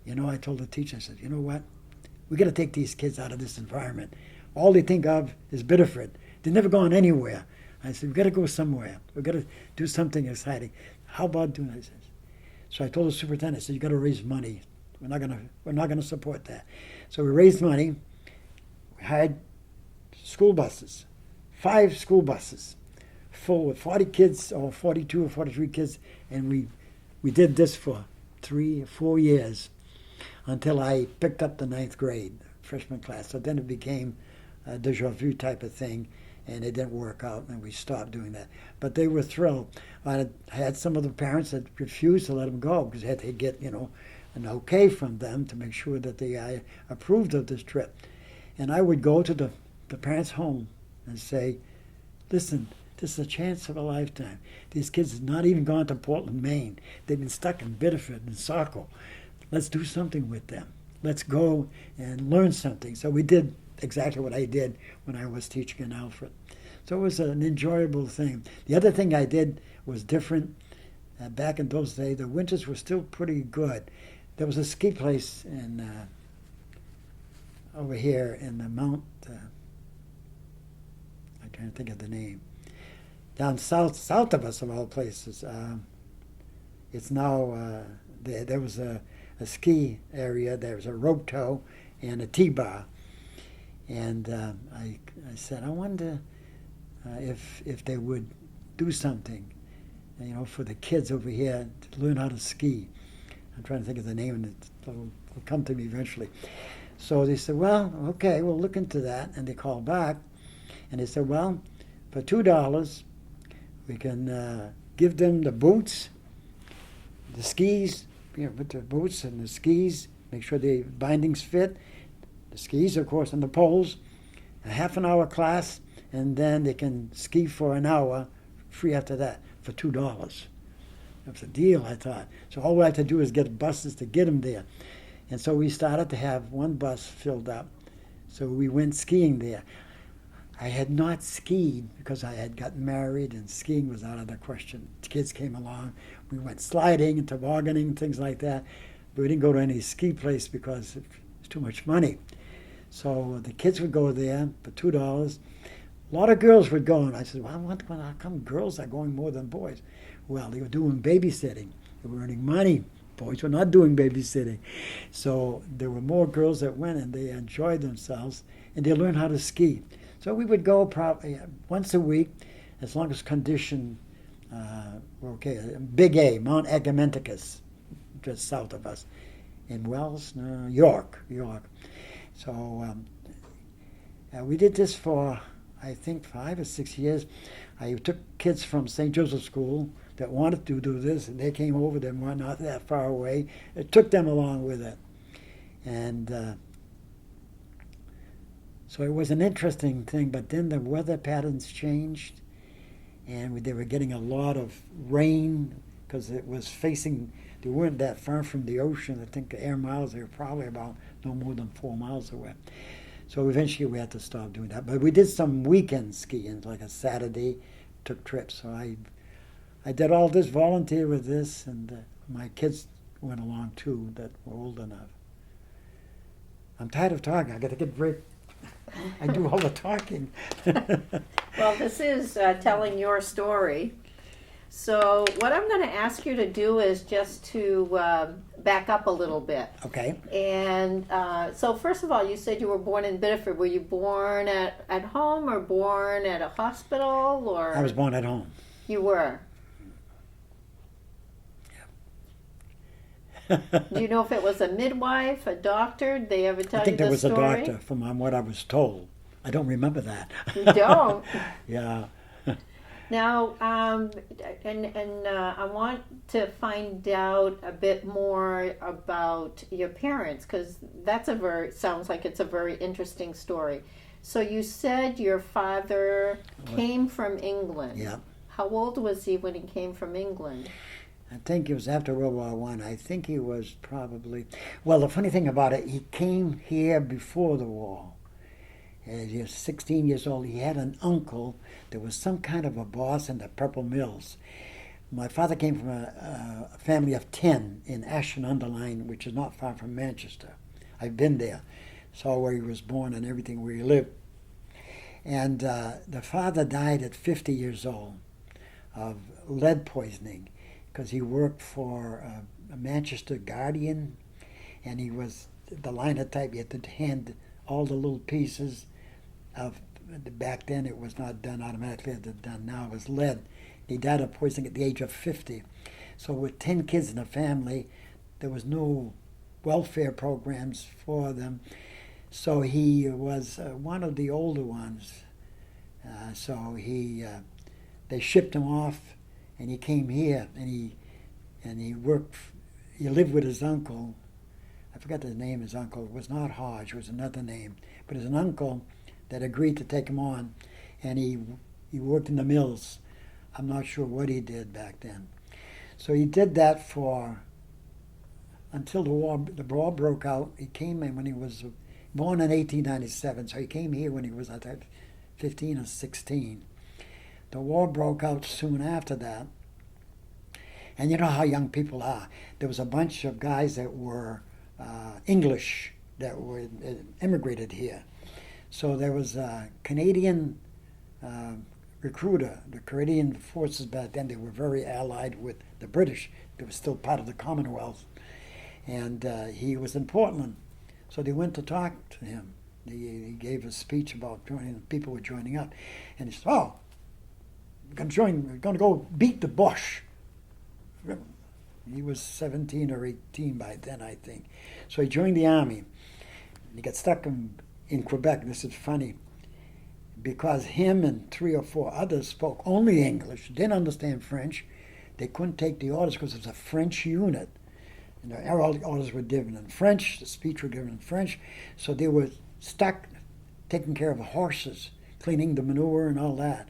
I told the teacher, I said, "You know what? We got to take these kids out of this environment. All they think of is Biddeford. They've never gone anywhere." I said, "We've got to go somewhere. We've got to do something exciting. How about doing this?" So I told the superintendent, I said, "You got to raise money. We're not gonna support that." So we raised money. We hired school buses, 5 school buses, full with 40 kids, or 42 or 43 kids, and we did this for 3 or 4 years. until I picked up the ninth grade, freshman class. So then it became a deja vu type of thing, and it didn't work out, and we stopped doing that. But they were thrilled. I had some of the parents that refused to let them go because they had to get, an okay from them to make sure that they approved of this trip. And I would go to the parents' home and say, listen, this is a chance of a lifetime. These kids have not even gone to Portland, Maine. They've been stuck in Biddeford and Saco. Let's do something with them. Let's go and learn something. So we did exactly what I did when I was teaching in Alfred. So it was an enjoyable thing. The other thing I did was different. Back in those days, the winters were still pretty good. There was a ski place over here in the Mount, I'm trying to think of the name, down south of us of all places. It's now, there was a ski area, there was a rope tow and a T-bar. And I said, I wonder if they would do something, for the kids over here to learn how to ski. I'm trying to think of the name, and it'll come to me eventually. So they said, well, okay, we'll look into that. And they called back, and they said, well, for $2, we can give them the boots, the skis, put the boots and the skis, make sure the bindings fit, the skis, of course, and the poles, a half an hour class, and then they can ski for an hour, free after that, for $2. That was a deal, I thought. So all we had to do is get buses to get them there. And so we started to have one bus filled up. So we went skiing there. I had not skied because I had gotten married and skiing was out of the question. The kids came along. We went sliding and tobogganing, things like that. But we didn't go to any ski place because it's too much money. So the kids would go there for $2. A lot of girls would go, and I said, well, how come girls are going more than boys? Well, they were doing babysitting. They were earning money. Boys were not doing babysitting. So there were more girls that went, and they enjoyed themselves, and they learned how to ski. So we would go probably once a week, as long as condition were okay. Big A, Mount Agamenticus, just south of us, in Wells, York. So we did this for, I think, 5 or 6 years. I took kids from St. Joseph's School that wanted to do this, and they came over. They were not that far away. It took them along with it. And so it was an interesting thing, but then the weather patterns changed, and they were getting a lot of rain because it was facing, they weren't that far from the ocean. I think the air miles, they were probably about no more than 4 miles away. So eventually we had to stop doing that. But we did some weekend skiing, like a Saturday, took trips. So I did all this, volunteer with this, and my kids went along too that were old enough. I'm tired of talking. I got to get a break. I do all the talking. Well, this is telling your story. So what I'm going to ask you to do is just to back up a little bit. Okay. And so first of all, you said you were born in Biddeford. Were you born at home or born at a hospital? Or I was born at home. You were? Yeah. Do you know if it was a midwife, a doctor? Did they ever tell I think you there the was story? a doctor, from what I was told. I don't remember that. You don't? Yeah. Now, I want to find out a bit more about your parents, because sounds like it's a very interesting story. So you said your father came from England. Yeah. How old was he when he came from England? I think it was after World War One. I think he was probably, well, the funny thing about it, he came here before the war. He was 16 years old. He had an uncle that was some kind of a boss in the Purple Mills. My father came from a family of 10 in Ashton-under-Lyne, which is not far from Manchester. I've been there, saw where he was born and everything, where he lived. And the father died at 50 years old of lead poisoning because he worked for a Manchester Guardian, and he was the liner type. You had to hand all the little pieces of, back then it was not done automatically, it was done now, it was lead. He died of poisoning at the age of 50. So with 10 kids in the family, there was no welfare programs for them. So he was one of the older ones. They shipped him off, and he came here, and he worked. He lived with his uncle. I forgot the name of his uncle. It was not Hodge. It was another name. But it was an uncle that agreed to take him on, and he worked in the mills. I'm not sure what he did back then. So he did that until the war broke out. He came in when he was born in 1897, so he came here when he was, I think, 15 or 16. The war broke out soon after that. And you know how young people are. There was a bunch of guys that were English that were immigrated here. So there was a Canadian recruiter. The Canadian forces back then, they were very allied with the British. They were still part of the Commonwealth. And he was in Portland. So they went to talk to him. He gave a speech about joining. People were joining up. And he said, "Oh, we're going to go beat the Boche." He was 17 or 18 by then, I think. So he joined the army. He got stuck in Quebec. This is funny, because him and 3 or 4 others spoke only English, didn't understand French. They couldn't take the orders because it was a French unit. And all the orders were given in French, the speech were given in French. So they were stuck taking care of the horses, cleaning the manure and all that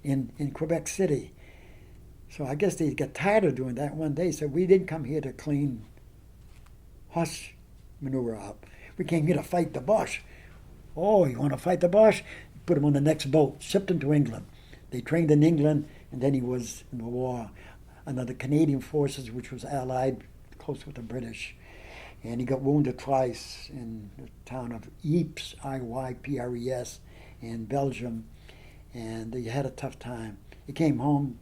in Quebec City. So I guess they got tired of doing that one day. Said, "We didn't come here to clean horse manure up. We came here to fight the Boche." "Oh, you want to fight the Boche?" Put him on the next boat, shipped him to England. They trained in England, and then he was in the war under the Canadian forces, which was allied close with the British. And he got wounded twice in the town of Ypres, Iypres, in Belgium. And he had a tough time. He came home,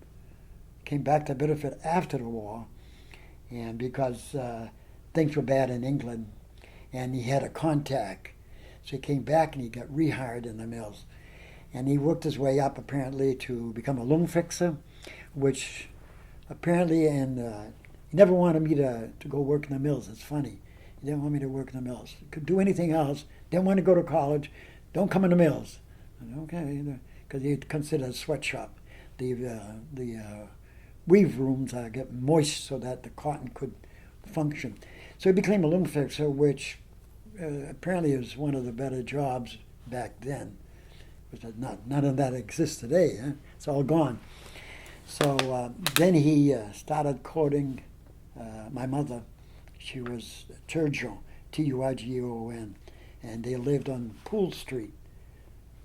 came back to Biddeford after the war, and because things were bad in England, and he had a contact. So he came back and he got rehired in the mills. And he worked his way up apparently to become a loom fixer, which apparently, and he never wanted me to go work in the mills. It's funny. He didn't want me to work in the mills. He could do anything else. Didn't want to go to college. Don't come in the mills. And okay, because he considered a sweatshop. The weave rooms get moist so that the cotton could function. So he became a loom fixer, which apparently is one of the better jobs back then. None of that exists today. Huh? It's all gone. So then he started courting my mother. She was Turgeon, Tuigon, and they lived on Poole Street,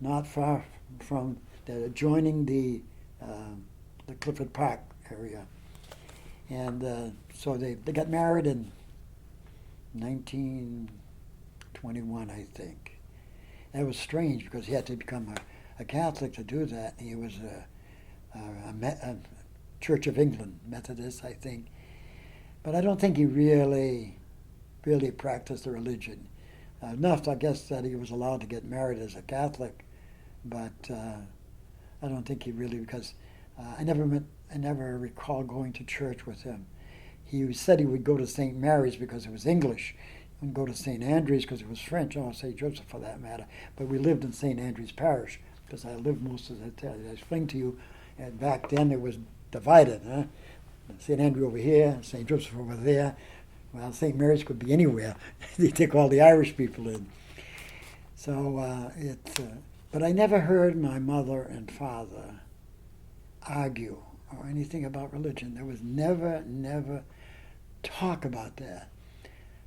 not far from adjoining the Clifford Park area. And so they got married in 1921, I think. That was strange because he had to become a Catholic to do that. He was a Church of England Methodist, I think. But I don't think he really practiced the religion. Enough, I guess, that he was allowed to get married as a Catholic, but I don't think he really, because I never recall going to church with him. He said he would go to St. Mary's because it was English, and go to St. Andrew's because it was French, or St. Joseph for that matter. But we lived in St. Andrew's Parish because I lived most of the time. I explained to you, and back then it was divided. Huh? St. Andrew over here, St. Joseph over there. Well, St. Mary's could be anywhere. They take all the Irish people in. So but I never heard my mother and father argue or anything about religion. There was never talk about that.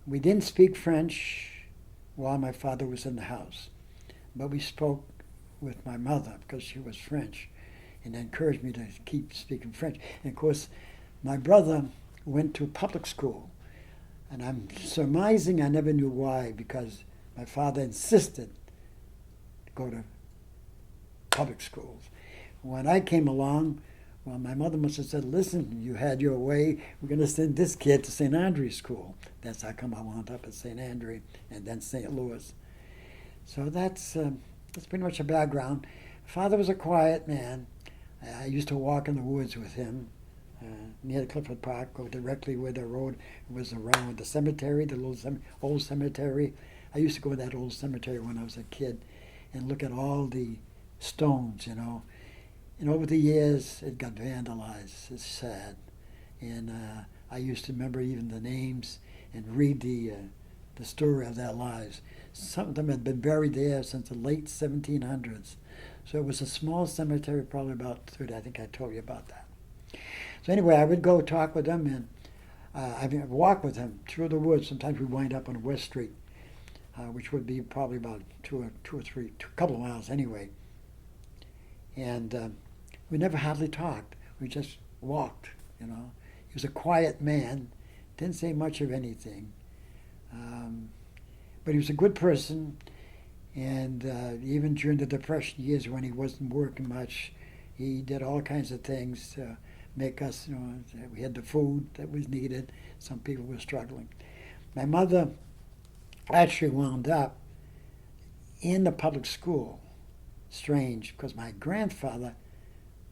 We didn't speak French while my father was in the house, but we spoke with my mother because she was French, and encouraged me to keep speaking French. And of course, my brother went to public school, and I'm surmising I never knew why, because my father insisted to go to public schools. When I came along, well, my mother must have said, "Listen, you had your way. We're going to send this kid to St. Andrew's School." That's how come I wound up at St. Andrew and then St. Louis. So that's pretty much a background. Father was a quiet man. I used to walk in the woods with him near the Clifford Park, go directly where the road was around the cemetery, the little old cemetery. I used to go to that old cemetery when I was a kid and look at all the stones, you know. And over the years, it got vandalized. It's sad. And I used to remember even the names and read the story of their lives. Some of them had been buried there since the late 1700s. So it was a small cemetery, probably about 30. I think I told you about that. So anyway, I would go talk with them, and I would walk with them through the woods. Sometimes we wind up on West Street, which would be probably about a couple of miles anyway. And we never hardly talked. We just walked, you know. He was a quiet man, didn't say much of anything. But he was a good person, and even during the Depression years when he wasn't working much, he did all kinds of things to make us, you know, we had the food that was needed. Some people were struggling. My mother actually wound up in the public school. Strange, because my grandfather,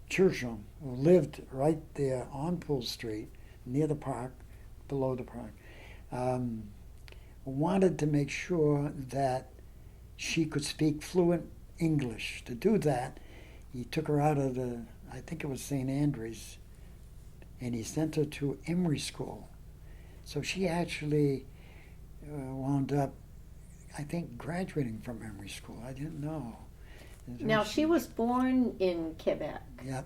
Churchill, who lived right there on Pool Street, near the park, below the park, wanted to make sure that she could speak fluent English. To do that, he took her out of I think it was St. Andrews, and he sent her to Emory School. So she actually wound up, I think, graduating from Emory School. I didn't know. Now, she was born in Quebec. Yep.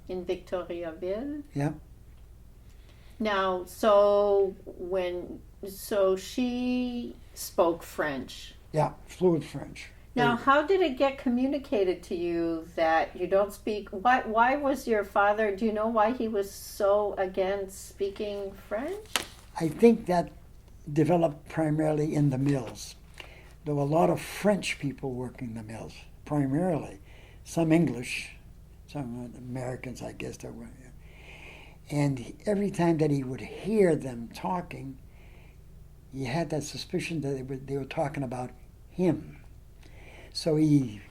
In Victoriaville. Yep. Now, so she spoke French. Yeah, fluent French. Now, how did it get communicated to you that you don't speak? Why was your father, do you know why he was so against speaking French? I think that developed primarily in the mills. There were a lot of French people working the mills, primarily. Some English, some Americans, I guess there were. And every time that he would hear them talking, he had that suspicion that they were talking about him. So he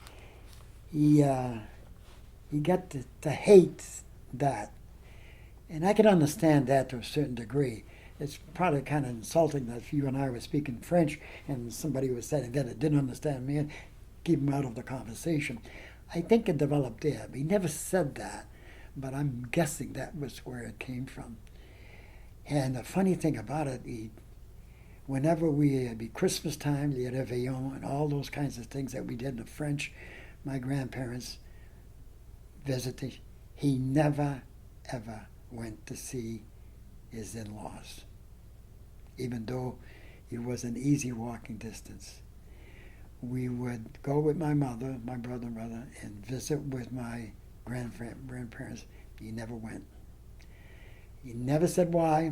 got to hate that. And I can understand that to a certain degree. It's probably kind of insulting that if you and I were speaking French and somebody was saying that didn't understand me, and keep him out of the conversation. I think it developed there. He never said that, but I'm guessing that was where it came from. And the funny thing about it, whenever it'd be Christmas time, the Réveillon, and all those kinds of things that we did in the French, my grandparents visited, he never, ever went to see his in-laws, even though it was an easy walking distance. We would go with my mother, my brother and brother, and visit with my grandparents. He never went. He never said why,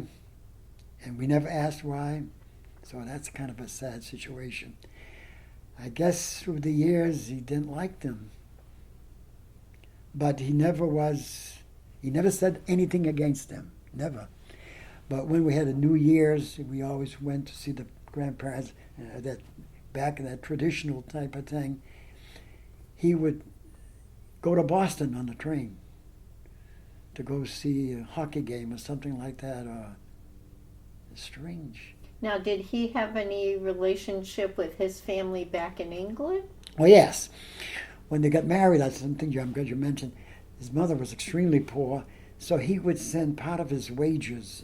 and we never asked why. So that's kind of a sad situation. I guess through the years he didn't like them. But he never said anything against them, never. But when we had a New Year's, we always went to see the grandparents, back in that traditional type of thing. He would go to Boston on the train to go see a hockey game or something like that. It's strange. Now, did he have any relationship with his family back in England? Oh, yes. When they got married, that's something I'm glad you mentioned. His mother was extremely poor, so he would send part of his wages,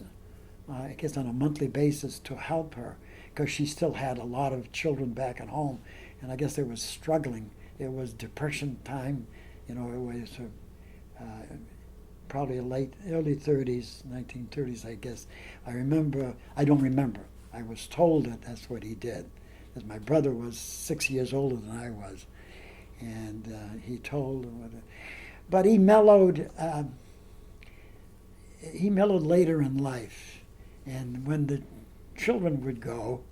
I guess on a monthly basis, to help her, because she still had a lot of children back at home, and I guess they were struggling. It was Depression time, you know, it was probably early 30s, 1930s, I guess. I don't remember. I was told that that's what he did, because my brother was 6 years older than I was, and he told. But he mellowed. He mellowed later in life, and when the children would go,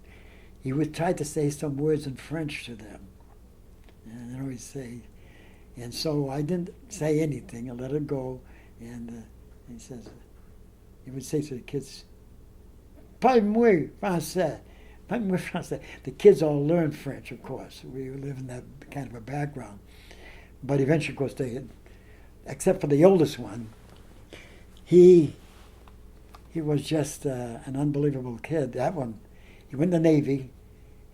he would try to say some words in French to them, and I'd always say, and so I didn't say anything. I let it go, and he would say to the kids, Parle-moi français. Parle-moi français. The kids all learned French, of course. We live in that kind of a background. But eventually, of course, except for the oldest one, he was just an unbelievable kid. That one, he went in the Navy,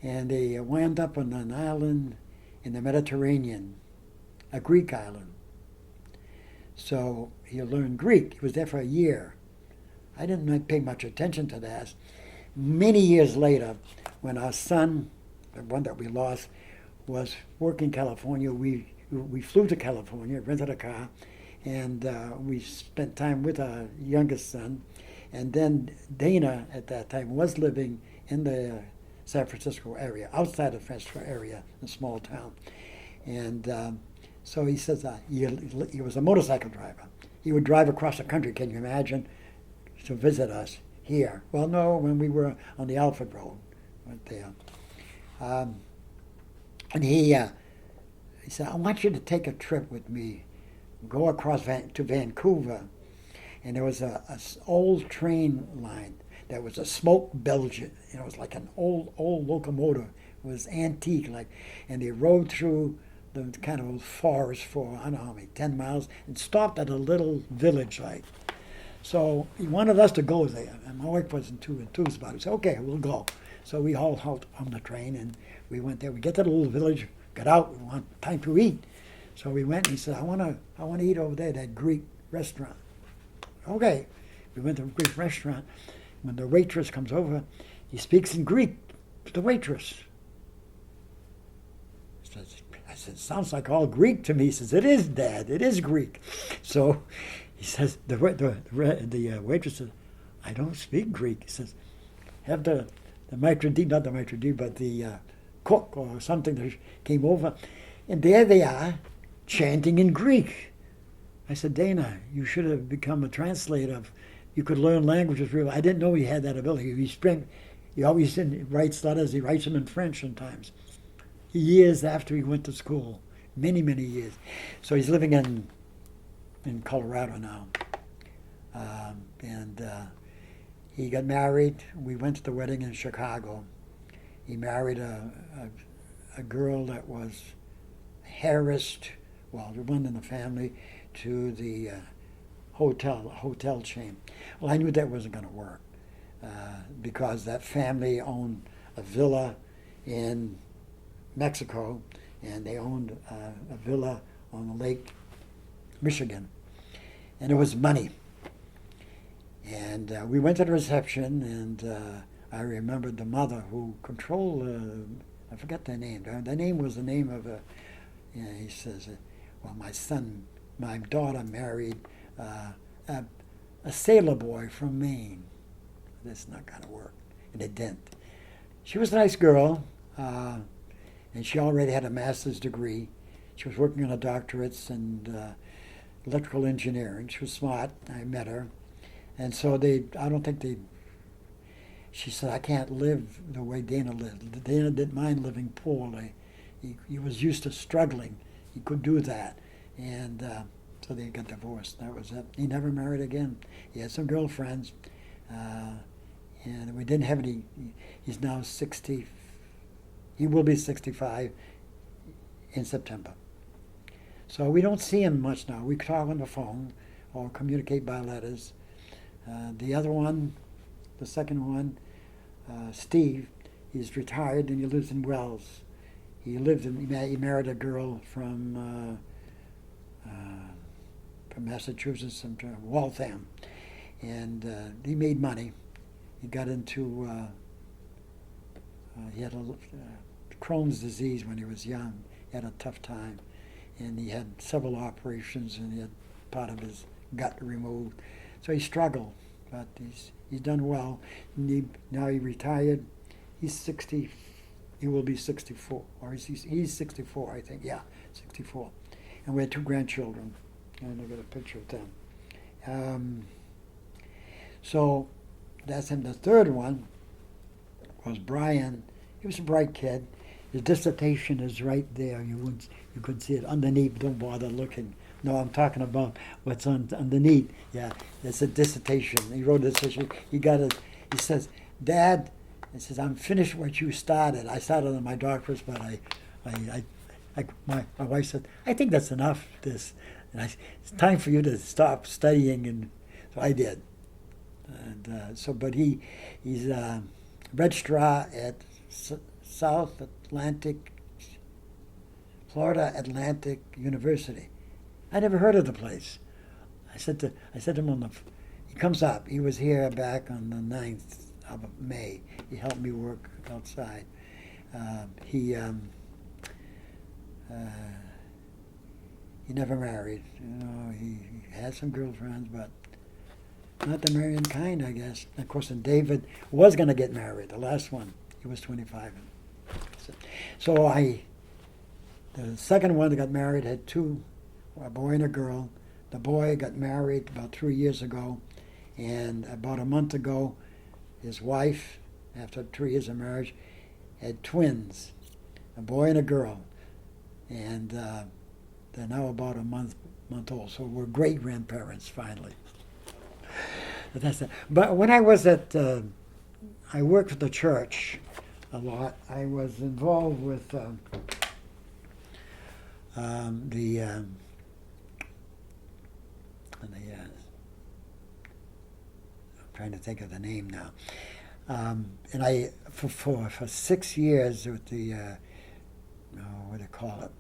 and they wound up on an island in the Mediterranean, a Greek island. So he learned Greek. He was there for a year. I didn't pay much attention to that. Many years later, when our son, the one that we lost, was working in California, we flew to California, rented a car, and we spent time with our youngest son. And then Dana, at that time, was living in the San Francisco area, outside of San Francisco area, a small town. And so he says he was a motorcycle driver. He would drive across the country, can you imagine, to visit us here. Well, no, when we were on the Alfred Road, went there. And he said, I want you to take a trip with me, go across to Vancouver. And there was a old train line that was a smoke bilge. It was like an old locomotive. It was antique, and they rode through the kind of forest for, I don't know how many, 10 miles, and stopped at a little village, So he wanted us to go there, and my wife wasn't too enthused about it. We said, okay, we'll go. So we all halt on the train, and we went there. We get to the little village, got out, we want time to eat. So we went, and he said, I want to eat over there, that Greek restaurant. Okay, we went to a Greek restaurant. When the waitress comes over, he speaks in Greek to the waitress. I said, sounds like all Greek to me. He says, it is, Dad, it is Greek. So he says, the waitress says, I don't speak Greek. He says, have the maitre d', not the maitre d', but the cook or something that came over. And there they are, chanting in Greek. I said, Dana, you should have become a translator. You could learn languages real. I didn't know he had that ability. He always writes letters. He writes them in French sometimes. Years after he went to school, many, many years. So he's living in Colorado now. And he got married. We went to the wedding in Chicago. He married a girl that was heiressed, well, the one in the family, to the hotel chain. Well, I knew that wasn't going to work because that family owned a villa in Mexico, and they owned a villa on the Lake Michigan, and it was money. And we went to the reception, and I remembered the mother who controlled, I forget their name. The name was the name of he says, well, my daughter married a sailor boy from Maine. That's not going to work. And it didn't. She was a nice girl, and she already had a master's degree. She was working on a doctorate in electrical engineering. She was smart. I met her. And so she said, I can't live the way Dana lived. Dana didn't mind living poorly. He was used to struggling. He could do that. And so they got divorced. That was it. He never married again. He had some girlfriends. And we didn't have any. He's now 60. He will be 65 in September. So we don't see him much now. We talk on the phone or communicate by letters. The other one, the second one, Steve, he's retired and he lives in Wells. He married a girl from Massachusetts, from Waltham, and he made money. He got into he had Crohn's disease when he was young. He had a tough time, and he had several operations, and he had part of his gut removed. So he struggled, but he's done well. Now he retired. He's 60. He will be 64, or he's 64, I think. Yeah, 64. And we had 2 grandchildren, and I got a picture of them. So that's him. The third one was Brian. He was a bright kid. His dissertation is right there. You could see it underneath. Don't bother looking. No, I'm talking about what's underneath. Yeah, it's a dissertation. He wrote a dissertation. He says, Dad, he says, I'm finished what you started. I started on my doctorate, but my wife said, I think that's enough. And it's time for you to stop studying. And So I did. And but he's a registrar at South Atlantic, Florida Atlantic University. I never heard of the place. I said to him he comes up. He was here back on the 9th of May. He helped me work outside. He never married. He had some girlfriends, but not the marrying kind, I guess. And of course, and David was going to get married. The last one, he was 25. So the second one that got married had two, a boy and a girl. The boy got married about 3 years ago, and about a month ago, his wife, after 3 years of marriage, had twins, a boy and a girl, and they're now about a month old. So we're great grandparents finally. But that's it. But when I was I worked for the church a lot. I was involved with I'm trying to think of the name now. And I for 6 years with the what do you call it?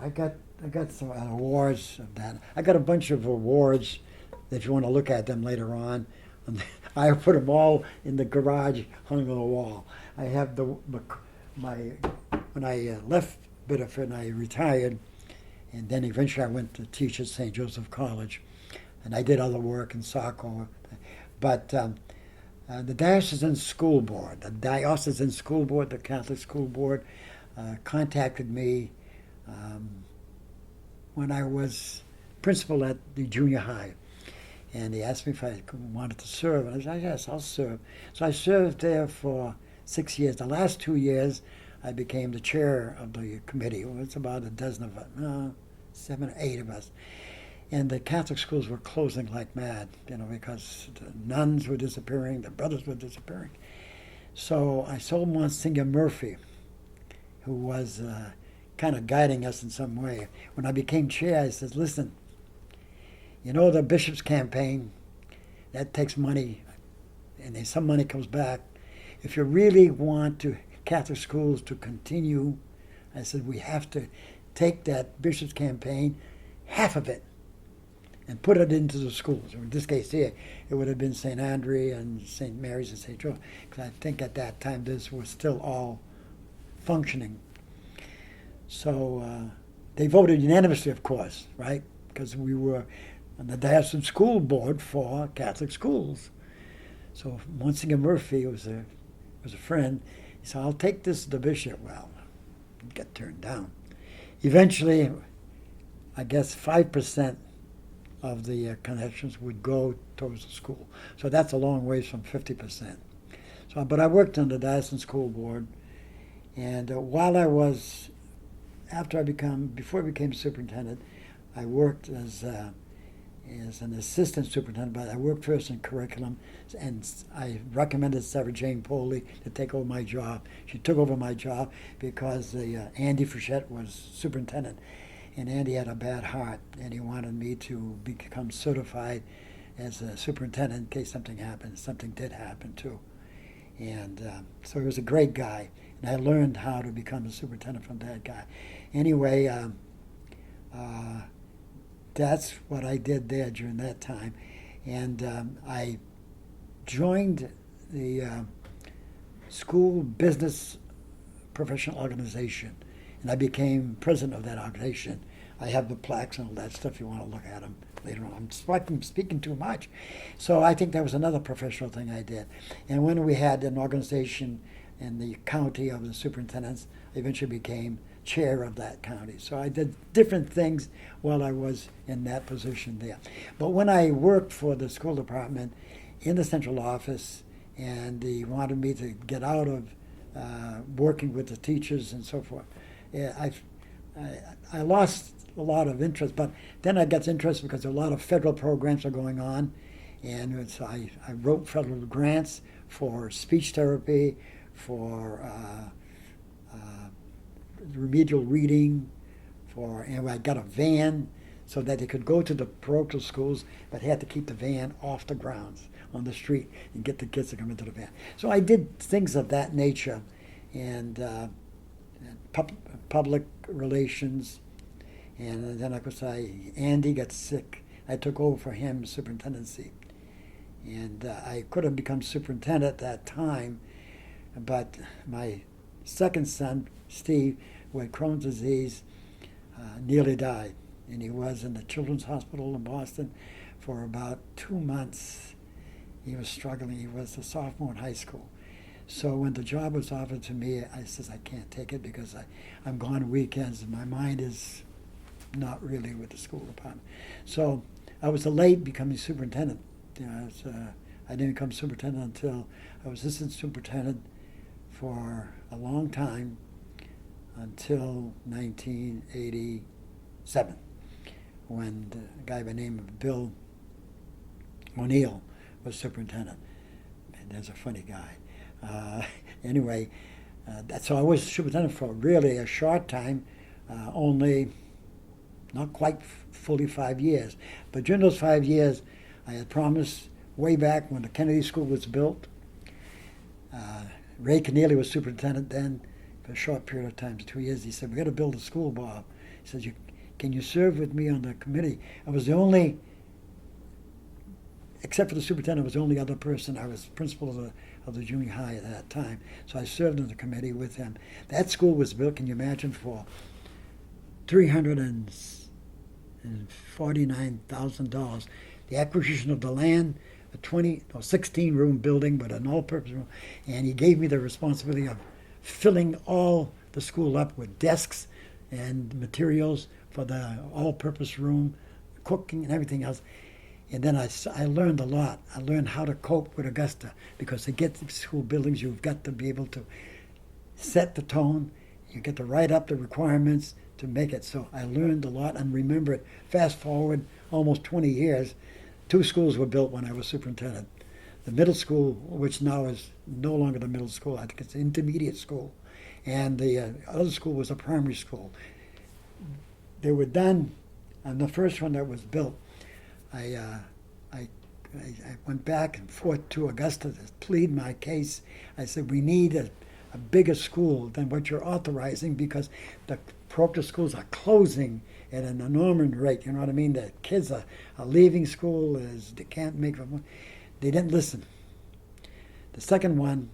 I got some awards of that. I got a bunch of awards. If you want to look at them later on, I put them all in the garage, hung on the wall. I have when I left Biddeford and I retired, and then eventually I went to teach at St. Joseph College, and I did other work in Saco. But the Diocesan School Board, the Catholic School Board, contacted me when I was principal at the junior high. And he asked me if I wanted to serve. And I said, yes, I'll serve. So I served there for 6 years. The last 2 years, I became the chair of the committee. It was about a dozen of us, 7 or 8 of us. And the Catholic schools were closing like mad, because the nuns were disappearing, the brothers were disappearing. So I saw Monsignor Murphy, who was kind of guiding us in some way. When I became chair, I said, listen, the bishop's campaign, that takes money, and then some money comes back. If you really want Catholic schools to continue, I said, we have to take that bishop's campaign, half of it, and put it into the schools. In this case here, it would have been St. Andre and St. Mary's and St. George, because I think at that time this was still all functioning. So they voted unanimously, of course, right? Because we were on the Diocesan School Board for Catholic schools. So Monsignor Murphy was a friend. He said, I'll take this to the bishop. Well, it got turned down. Eventually, I guess 5% of the connections would go towards the school. So that's a long ways from 50%. But I worked on the Diocesan School Board, and before I became superintendent, I worked as an assistant superintendent, but I worked first in curriculum, and I recommended Sarah Jane Poley to take over my job. She took over my job because Andy Frechette was superintendent, and Andy had a bad heart, and he wanted me to become certified as a superintendent in case something happened. Something did happen, too. And so he was a great guy, and I learned how to become a superintendent from that guy. Anyway, that's what I did there during that time. And I joined the School Business Professional Organization, and I became president of that organization. I have the plaques and all that stuff if you want to look at them later on. I'm speaking too much. So I think that was another professional thing I did. And when we had an organization in the county of the superintendents, I eventually became chair of that county. So I did different things while I was in that position there. But when I worked for the school department in the central office, and they wanted me to get out of working with the teachers and so forth, I lost a lot of interest. But then I got interested because a lot of federal programs are going on, and so I wrote federal grants for speech therapy, for remedial reading, and I got a van so that they could go to the parochial schools, but had to keep the van off the grounds on the street and get the kids to come into the van. So I did things of that nature, and public relations. And then, of course, Andy got sick. I took over for him superintendency. And I could have become superintendent at that time, but my second son, Steve, who had Crohn's disease, nearly died. And he was in the Children's Hospital in Boston for about 2 months. He was struggling. He was a sophomore in high school. So when the job was offered to me, I says, I can't take it because I'm gone weekends and my mind is not really with the school department. So I was late becoming superintendent. I didn't become superintendent until I was assistant superintendent for a long time, until 1987, when a guy by the name of Bill O'Neill was superintendent. And there's a funny guy. Anyway, so I was superintendent for really a short time, only not quite fully 5 years. But during those 5 years, I had promised way back when the Kennedy School was built. Ray Keneally was superintendent then for a short period of time, 2 years. He said, "We got to build a school, Bob." He said, "Can you serve with me on the committee?" I was the only, except for the superintendent, I was the only other person. I was principal of the junior high at that time. So I served on the committee with him. That school was built, can you imagine, for $349,000. The acquisition of the land, a 16-room building, but an all-purpose room. And he gave me the responsibility of filling all the school up with desks and materials for the all-purpose room, cooking and everything else. And then I learned a lot. I learned how to cope with Augusta, because to get to school buildings, you've got to be able to set the tone. You get to write up the requirements to make it. So I learned a lot and remember it. Fast forward almost 20 years, 2 schools were built when I was superintendent. The middle school, which now is no longer the middle school, I think it's an intermediate school, and the other school was a primary school. They were done, and the first one that was built, I went back and forth to Augusta to plead my case. I said, we need a bigger school than what you're authorizing, because the parochial schools are closing at an enormous rate. You know what I mean? The kids are leaving school, they can't make them. They didn't listen. The second one,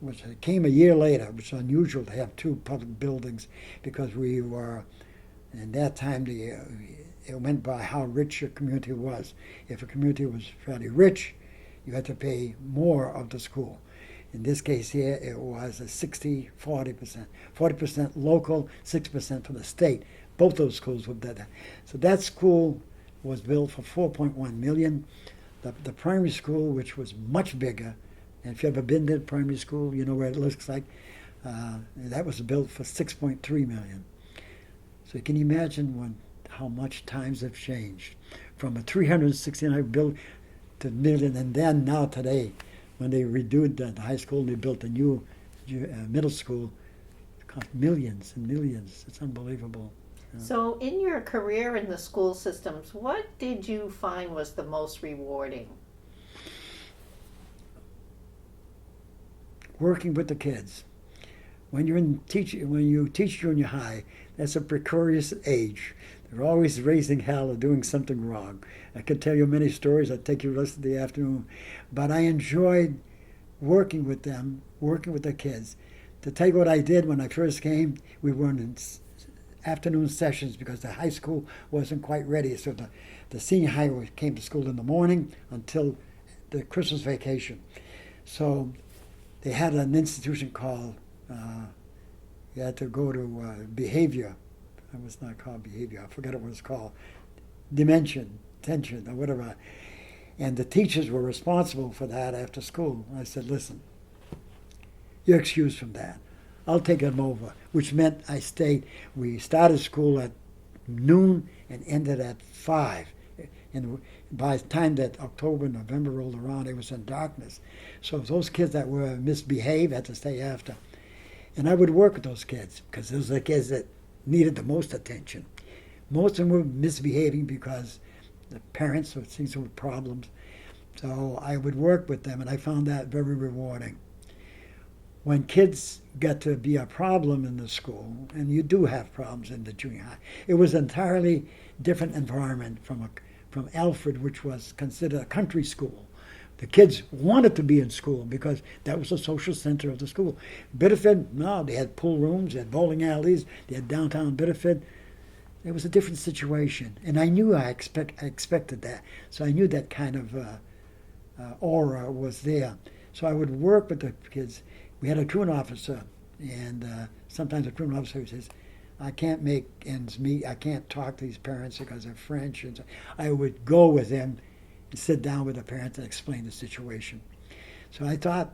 which came a year later, which is unusual to have 2 public buildings, because we were, in that time, it went by how rich your community was. If a community was fairly rich, you had to pay more of the school. In this case here, it was a 60-40%. 40% local, 6% for the state. Both those schools were that. So that school was built for $4.1 million. The primary school, which was much bigger, and if you've ever been to primary school, you know what it looks like, that was built for $6.3 million. So you can imagine how much times have changed. From a 369 built to million, and then now today, when they redoed the high school and they built a new middle school, it cost millions and millions. It's unbelievable. So in your career in the school systems, what did you find was the most rewarding? Working with the kids. When you teach junior high, that's a precarious age. They're always raising hell or doing something wrong. I could tell you many stories. I'd take you the rest of the afternoon. But I enjoyed working with them, working with the kids. To tell you what I did when I first came, we were in afternoon sessions because the high school wasn't quite ready. So the senior high came to school in the morning until the Christmas vacation. So they had an institution called, you had to go to behavior. It was not called behavior. I forget what it was called. Tension, or whatever. And the teachers were responsible for that after school. I said, listen, you're excused from that. I'll take them over, which meant I stayed. We started school at noon and ended at 5. And by the time that October, November rolled around, it was in darkness. So those kids that were misbehaved had to stay after. And I would work with those kids, because those are the kids that needed the most attention. Most of them were misbehaving because the parents were seeing some problems. So I would work with them, and I found that very rewarding. When kids got to be a problem in the school, and you do have problems in the junior high, it was an entirely different environment from Alfred, which was considered a country school. The kids wanted to be in school because that was the social center of the school. Biddeford, no, they had pool rooms, they had bowling alleys, they had downtown Biddeford. It was a different situation, and I knew I expected that. So I knew that kind of aura was there. So I would work with the kids. We had a truant officer, and sometimes the truant officer says, I can't make ends meet. I can't talk to these parents because they're French. And so I would go with them and sit down with the parents and explain the situation. So I thought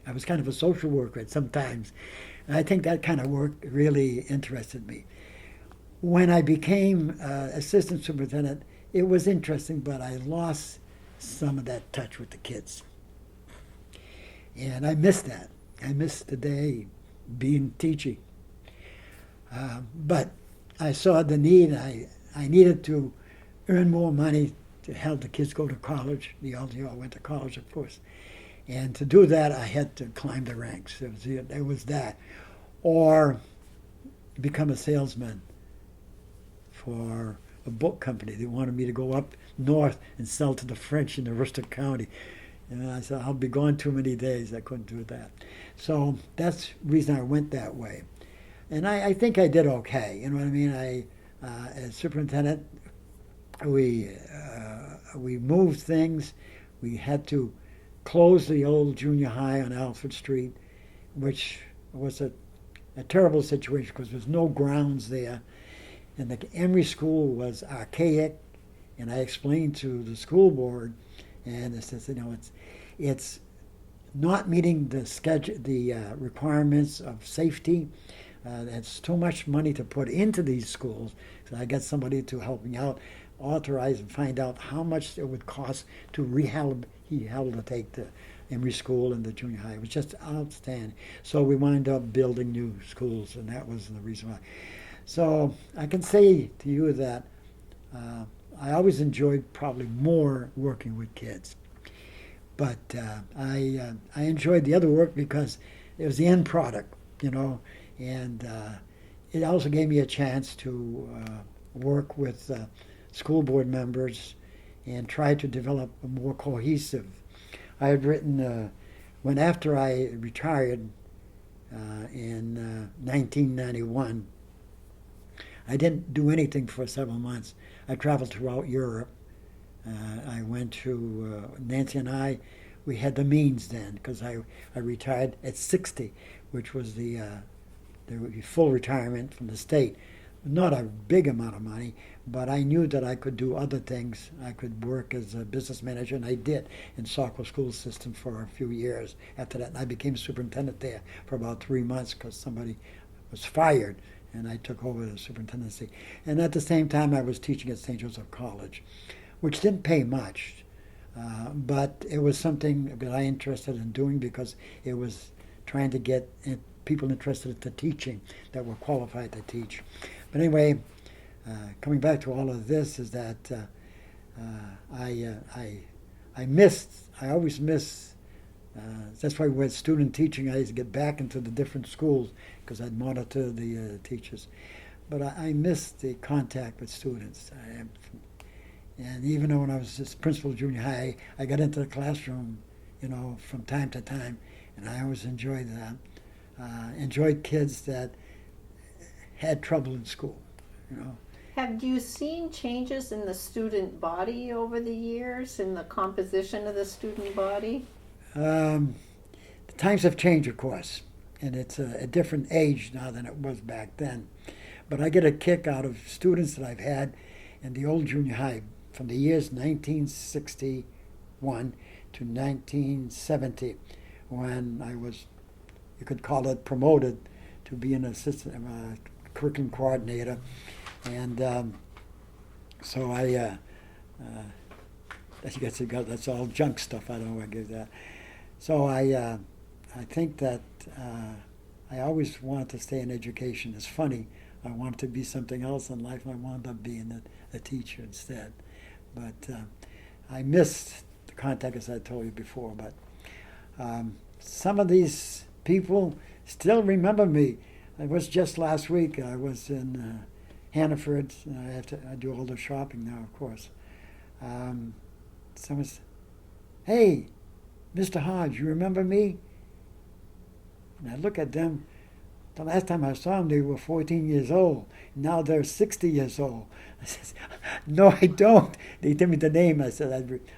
I was kind of a social worker at sometimes. And I think that kind of work really interested me. When I became assistant superintendent, it was interesting, but I lost some of that touch with the kids. And I missed that. I missed the day being teaching. But I saw the need. I needed to earn more money to help the kids go to college. They all went to college, of course. And to do that, I had to climb the ranks. It was that. Or become a salesman for a book company. They wanted me to go up north and sell to the French in Aroostook County. And I said, I'll be gone too many days. I couldn't do that. So that's the reason I went that way. And I think I did okay. You know what I mean? As superintendent, we moved things. We had to close the old junior high on Alfred Street, which was a terrible situation because there was no grounds there. And the Emory School was archaic. And I explained to the school board, and they said, it's not meeting the schedule, the requirements of safety. That's too much money to put into these schools. So I got somebody to help me out, authorize and find out how much it would cost to rehabilitate the Emory School and the junior high. It was just outstanding. So we wound up building new schools, and that was the reason why. So I can say to you that I always enjoyed probably more working with kids. But I enjoyed the other work because it was the end product, and it also gave me a chance to work with school board members and try to develop a more cohesive. I had written, after I retired in 1991, I didn't do anything for several months. I traveled throughout Europe. I went to, Nancy and I, we had the means then, because I retired at 60, which was the full retirement from the state. Not a big amount of money, but I knew that I could do other things. I could work as a business manager, and I did in Saco School System for a few years. After that, I became superintendent there for about 3 months because somebody was fired, and I took over the superintendency. And at the same time, I was teaching at St. Joseph College, which didn't pay much, but it was something that I interested in doing because it was trying to get people interested in teaching that were qualified to teach. But anyway, coming back to all of this is that I always miss. That's why with student teaching, I used to get back into the different schools because I'd monitor the teachers. But I missed the contact with students. And even though when I was just principal of junior high, I got into the classroom, from time to time, and I always enjoyed that. Enjoyed kids that had trouble in school, Have you seen changes in the student body over the years, in the composition of the student body? The times have changed, of course, and it's a different age now than it was back then. But I get a kick out of students that I've had in the old junior high from the years 1961 to 1970, when I was, you could call it, promoted to be an assistant curriculum coordinator. And so I guess that's all junk stuff. I don't know where I give that. So I think that I always wanted to stay in education. It's funny, I wanted to be something else in life. I wound up being a teacher instead. But I missed the contact, as I told you before. But some of these people still remember me. It was just last week. I was in Hannaford. I do all the shopping now, of course. Someone said, "Hey, Mr. Hodge, you remember me?" And I look at them. The last time I saw them, they were 14 years old. Now they're 60 years old. I said, "No, I don't." They gave me the name. I said,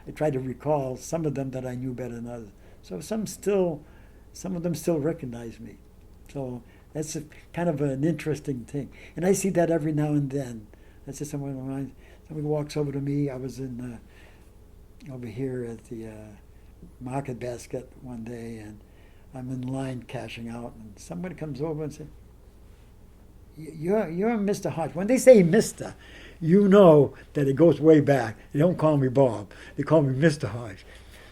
I tried to recall some of them that I knew better than others. So some of them still recognize me. So that's kind of an interesting thing. And I see that every now and then. That's just someone of mine. Somebody walks over to me. I was in over here at the Market Basket one day, and I'm in line cashing out, and somebody comes over and says, You're Mr. Hodge." When they say Mr., you know that it goes way back. They don't call me Bob. They call me Mr. Hodge.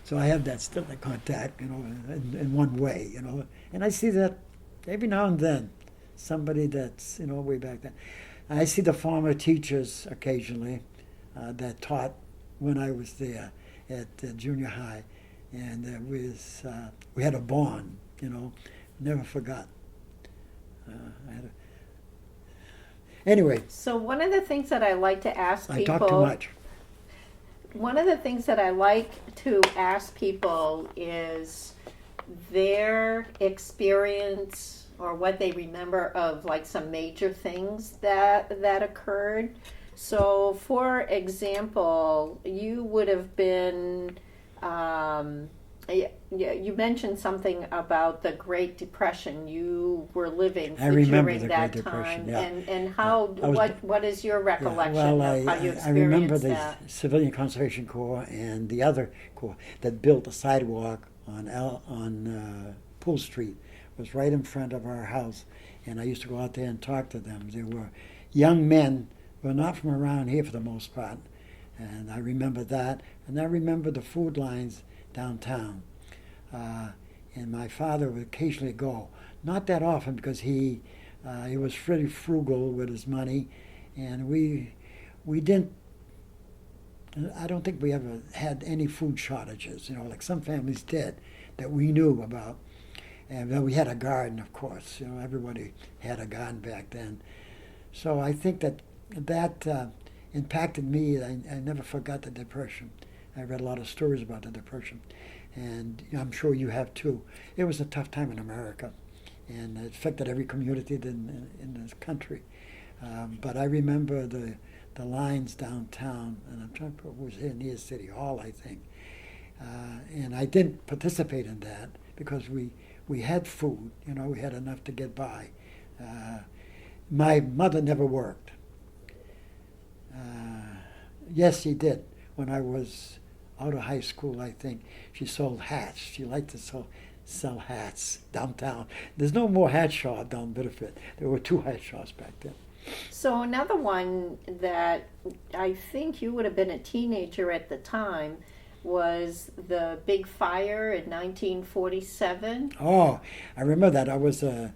So I have that still in contact, in one way, And I see that every now and then, somebody that's, way back then. I see the former teachers occasionally that taught when I was there at junior high. And we had a bond, never forgot. Anyway. So one of the things that I like to ask people. I talk too much. One of the things that I like to ask people is their experience or what they remember of like some major things that occurred. So, for example, you would have been. You mentioned something about the Great Depression. You were living during that time, yeah. and how what is your recollection of how you experienced that? I remember the Civilian Conservation Corps and the other corps that built a sidewalk on Pool Street. It was right in front of our house, and I used to go out there and talk to them. They were young men, who were not from around here for the most part, and I remember that. And I remember the food lines downtown. And my father would occasionally go, not that often because he was pretty frugal with his money, and we didn't. I don't think we ever had any food shortages, like some families did that we knew about. And we had a garden, of course. Everybody had a garden back then. So I think that impacted me. I never forgot the Depression. I read a lot of stories about the Depression, and I'm sure you have too. It was a tough time in America, and it affected every community in this country. But I remember the lines downtown, and I'm trying to put it was here near City Hall, I think. And I didn't participate in that because we had food, we had enough to get by. My mother never worked. Yes, she did. When I was out of high school, I think, she sold hats. She liked to sell hats downtown. There's no more hat shop down Biddeford. There were 2 hat shops back then. So another one that I think you would have been a teenager at the time was the big fire in 1947. Oh, I remember that. I was a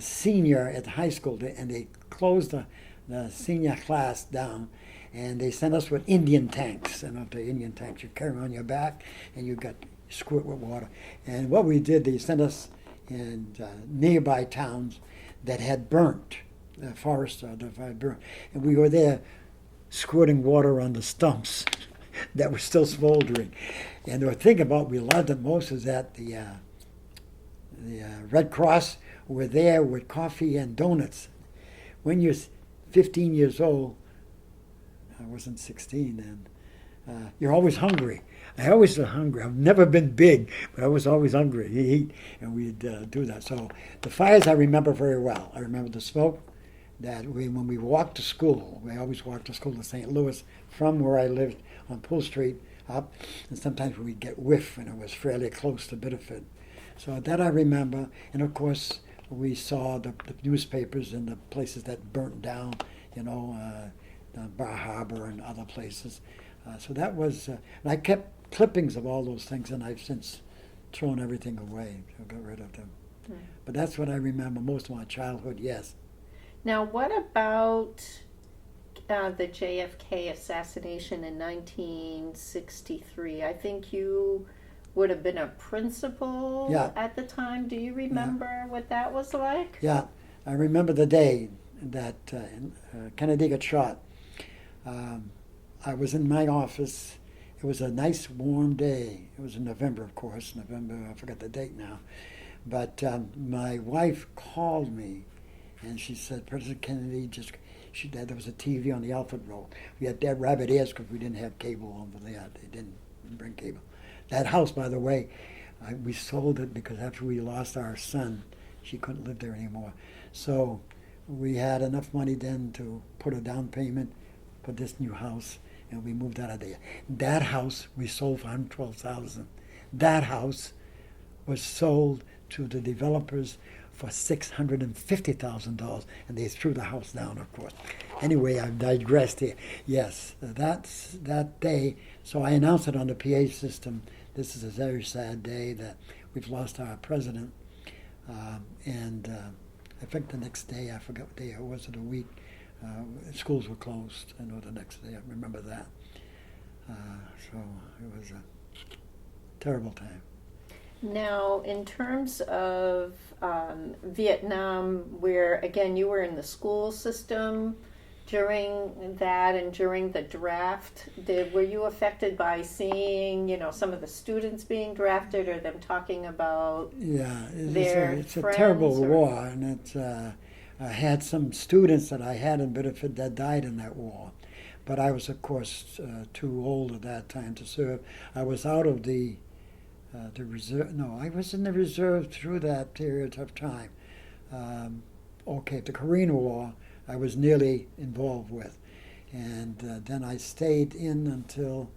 senior at high school, and they closed the senior class down, and they sent us with Indian tanks. And the Indian tanks you carry on your back, and you got squirt with water. And what we did, they sent us in nearby towns that had burnt. The forest the fire burnt, and we were there squirting water on the stumps that were still smoldering. And the thing about we loved it most is that the Red Cross were there with coffee and donuts. When you're 15 years old, I wasn't 16 then, you're always hungry. I always was hungry. I've never been big, but I was always hungry. You eat, and we'd do that. So the fires I remember very well. I remember the smoke. That when we walked to school, we always walked to school to St. Louis from where I lived on Pool Street up, and sometimes we'd get whiff, and it was fairly close to Biddeford. So that I remember, and of course we saw the newspapers in the places that burnt down, Bar Harbor and other places. So that was, and I kept clippings of all those things, and I've since thrown everything away, so got rid of them. But that's what I remember most of my childhood, yes. Now, what about the JFK assassination in 1963? I think you would have been a principal Yeah. at the time. Do you remember what that was like? Yeah, I remember the day that Kennedy got shot. I was in my office. It was a nice warm day. It was in November, of course. November, I forgot the date now. But my wife called me, and she said, President Kennedy just, there was a TV on the Alfred Road. We had dead rabbit ears because we didn't have cable over there. They didn't bring cable. That house, by the way, we sold it because after we lost our son, she couldn't live there anymore. So we had enough money then to put a down payment for this new house, and we moved out of there. That house we sold for $112,000. That house was sold to the developers for $650,000, and they threw the house down, of course. Anyway, I've digressed here. Yes, that's that day. So I announced it on the PA system. This is a very sad day that we've lost our president. And I think the next day, I forgot what day it was of the week, schools were closed. I know the next day, I remember that. So it was a terrible time. Now, in terms of Vietnam, where again you were in the school system during that and during the draft, were you affected by seeing, some of the students being drafted or them talking about It's a terrible war, and I had some students that I had in Biddeford that died in that war. But I was, of course, too old at that time to serve. I was out of the reserve. No, I was in the reserve through that period of time. The Korean War, I was nearly involved with. And then I stayed in until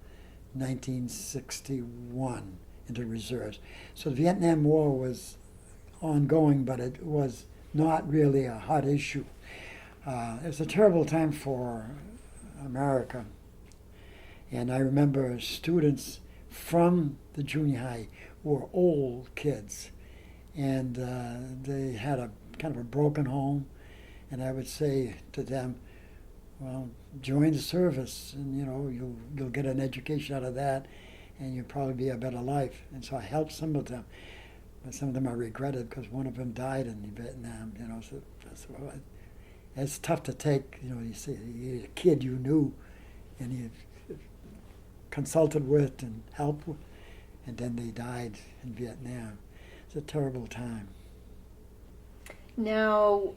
1961 in the reserves. So the Vietnam War was ongoing, but it was not really a hot issue. It was a terrible time for America. And I remember students from the junior high were old kids, and they had a kind of a broken home. And I would say to them, well, join the service, and you'll get an education out of that, and you'll probably be a better life. And so I helped some of them, but some of them I regretted because one of them died in Vietnam. So it's tough to take. You see a kid you knew, and you consulted with and helped with, and then they died in Vietnam. It's a terrible time. Now,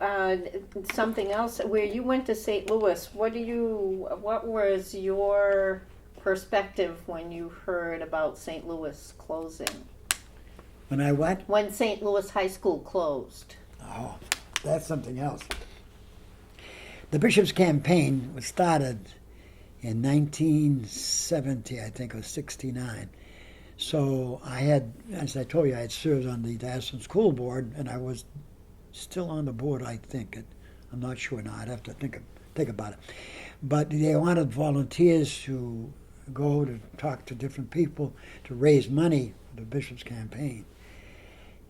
something else, where you went to St. Louis, what was your perspective when you heard about St. Louis closing? When I what? When St. Louis High School closed. Oh, that's something else. The Bishop's campaign was started in 1970, I think, or 69. So I had, as I told you, I had served on the Diocesan School Board, and I was still on the board, I think. I'm not sure now. I'd have to think about it. But they wanted volunteers to go to talk to different people to raise money for the Bishop's campaign.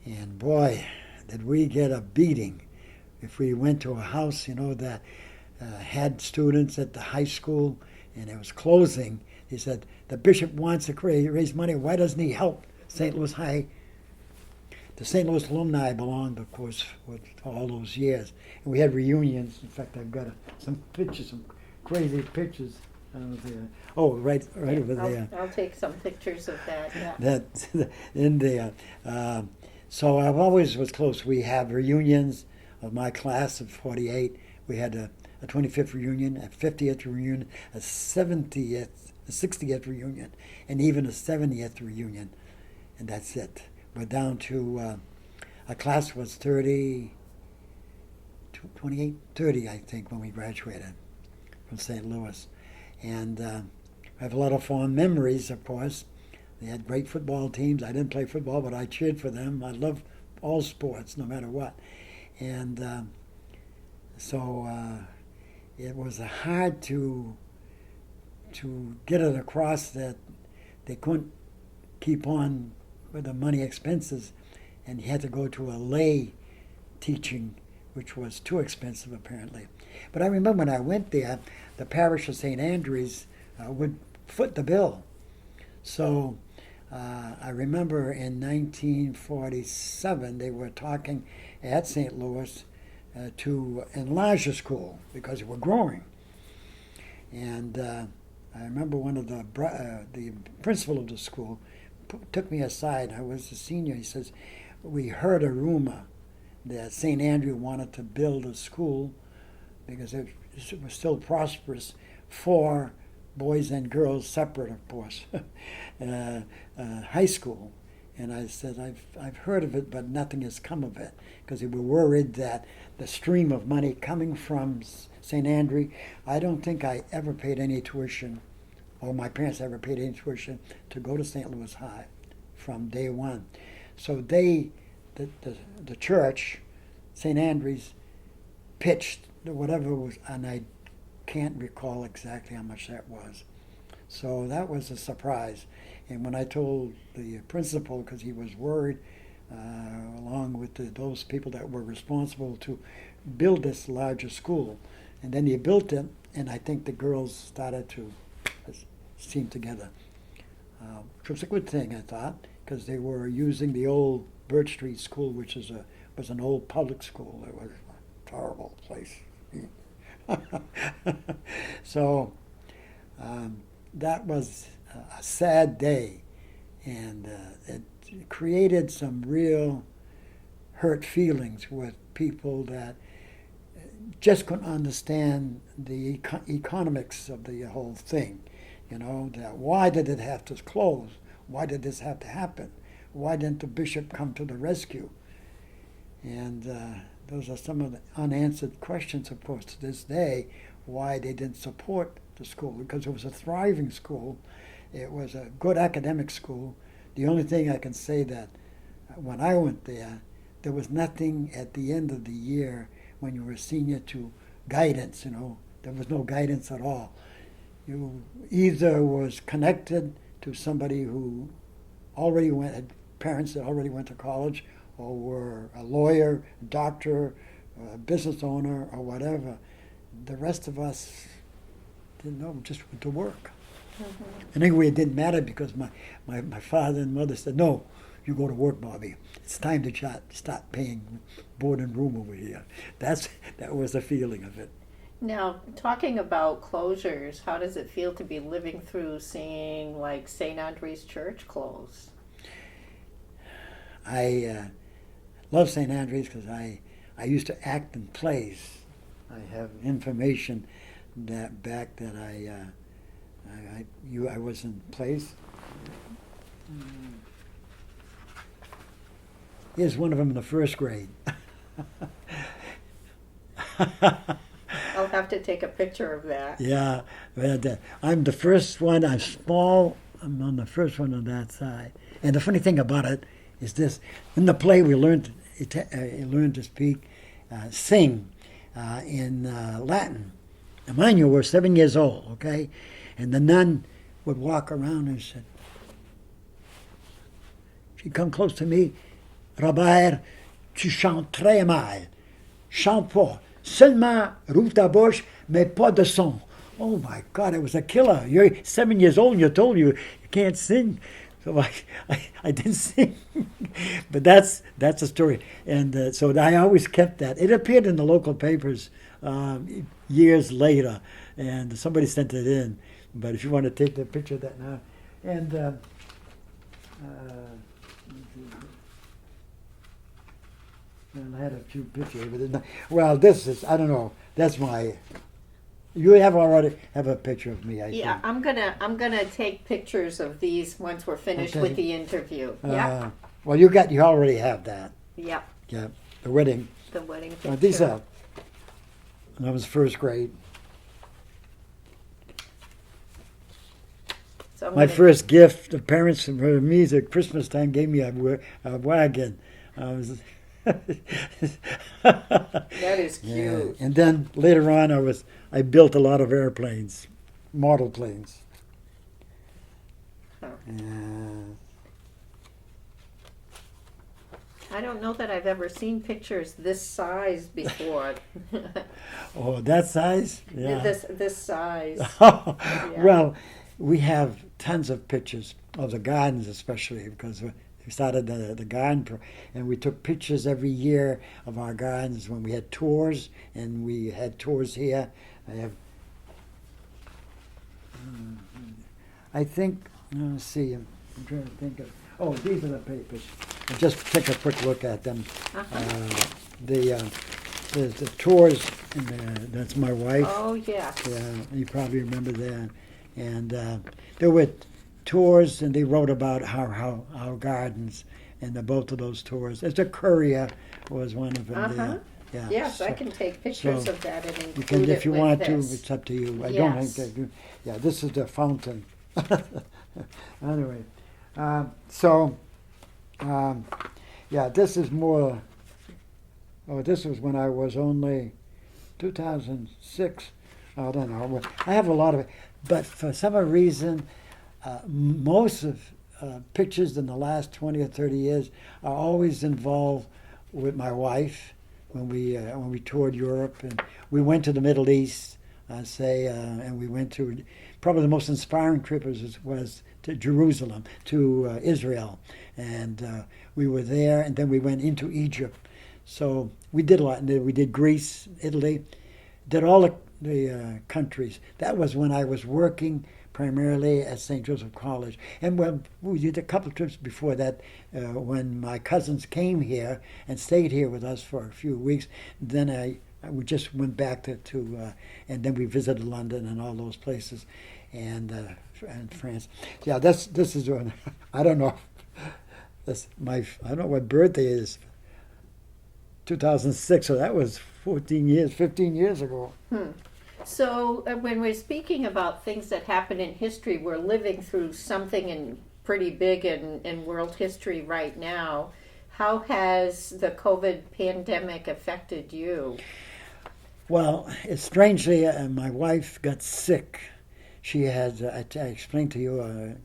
And boy, did we get a beating if we went to a house, that had students at the high school, and it was closing. He said, the bishop wants to raise money. Why doesn't he help St. Louis High? The St. Louis alumni belonged, of course, for all those years. And we had reunions. In fact, I've got some pictures, some crazy pictures. Right over there. I'll take some pictures of that. Yeah. That in there. So I've always was close. We have reunions of my class of 48. We had a 25th reunion, a 50th reunion, a 70th, a 60th reunion, and even a 70th reunion. And that's it. We're down to, our class was 30, 28, 30, I think, when we graduated from St. Louis. And I have a lot of fond memories, of course. They had great football teams. I didn't play football, but I cheered for them. I love all sports, no matter what. And so it was hard to get it across that they couldn't keep on with the money expenses, and you had to go to a lay teaching which was too expensive apparently. But I remember when I went there, the parish of St. Andrews would foot the bill. So I remember in 1947 they were talking at St. Louis to enlarge the school because it were growing. And I remember one of the principal of the school took me aside. I was a senior. He says, "We heard a rumor that St. Andrew wanted to build a school because it was still prosperous for boys and girls, separate, of course, high school." And I said, I've heard of it, but nothing has come of it, because they were worried that the stream of money coming from St. Andrew, I don't think I ever paid any tuition, or my parents ever paid any tuition to go to St. Louis High from day one. So the church, St. Andrews, pitched whatever was, and I can't recall exactly how much that was. So that was a surprise. And when I told the principal, because he was worried, along with those people that were responsible to build this larger school, and then he built it, and I think the girls started to team together, which was a good thing, I thought, because they were using the old Birch Street School, which was an old public school. It was a terrible place. So that was a sad day, and it created some real hurt feelings with people that just couldn't understand the economics of the whole thing. You know, that why did it have to close? Why did this have to happen? Why didn't the bishop come to the rescue? And those are some of the unanswered questions, of course, to this day, why they didn't support the school, because it was a thriving school. It was a good academic school. The only thing I can say that when I went there, there was nothing at the end of the year when you were a senior to guidance, you know. There was no guidance at all. You either was connected to somebody who had parents that already went to college, or were a lawyer, doctor, a business owner, or whatever. The rest of us didn't know, just went to work. Mm-hmm. And anyway, it didn't matter, because my father and mother said, "No, you go to work, Bobby. It's time to stop paying board and room over here." That was the feeling of it. Now, talking about closures, how does it feel to be living through seeing like St. Andrew's Church close? I love St. Andrew's because I used to act in plays. I have information that I was in plays. Here's one of them in the first grade. I'll have to take a picture of that. Yeah, I'm the first one. I'm small. I'm on the first one on that side. And the funny thing about it is this: in the play, we learned to sing in Latin. And mind you, we're 7 years old, okay? And the nun would walk around and said, she'd come close to me, "Robert, tu chantes très mal. Chante pas. Seulement rouvre ta bouche, mais pas de son." Oh my God, it was a killer. You're 7 years old and you're told you can't sing. So I didn't sing. But that's a story. And so I always kept that. It appeared in the local papers years later, and somebody sent it in. But if you want to take the picture of that now. And and I had a few pictures of it. Well, this is, I don't know, that's my, you already have a picture of me, I think. Yeah, I'm gonna take pictures of these once we're finished with the interview. Yeah. Well, you already have that. Yep. Yeah, the wedding. The wedding picture. These are, when I was first grade. So my first gift, the parents for me at Christmas time gave me a wagon. That is cute. Yeah. And then later on, I built a lot of airplanes, model planes. Huh. I don't know that I've ever seen pictures this size before. Oh, that size? Yeah. This size. Well, we have tons of pictures of the gardens, especially because we started the garden, and we took pictures every year of our gardens when we had tours, and we had tours here. I have, I think, let's see, I'm trying to think of, oh, these are the papers. Just take a quick look at them. The tours, and that's my wife. Oh, yeah. Yeah, you probably remember that. And there were tours, and they wrote about our gardens, and both of those tours. It's a Courier was one of them. There. Yeah. Yes, so, I can take pictures so of that and include you can, it if you with want this. to. It's up to you. I Yes. don't think that. Yeah, this is the fountain. Anyway, yeah, this is more. Oh, this was when I was only 2006. I don't know. I have a lot of it, but for some reason, most of pictures in the last 20 or 30 years are always involved with my wife when we toured Europe, and we went to the Middle East, and we went to probably the most inspiring trip was to Jerusalem, to Israel, and we were there, and then we went into Egypt. So we did a lot. We did Greece, Italy, did all the countries. That was when I was working primarily at St. Joseph College. And when we did a couple of trips before that, when my cousins came here and stayed here with us for a few weeks, then we just went back to and then we visited London and all those places, and France. Yeah, this is one. I don't know. I don't know what birthday is. 2006, so that was 15 years ago. So when we're speaking about things that happen in history, we're living through something pretty big in world history right now. How has the COVID pandemic affected you? Well, strangely, my wife got sick. She had, I explained to you,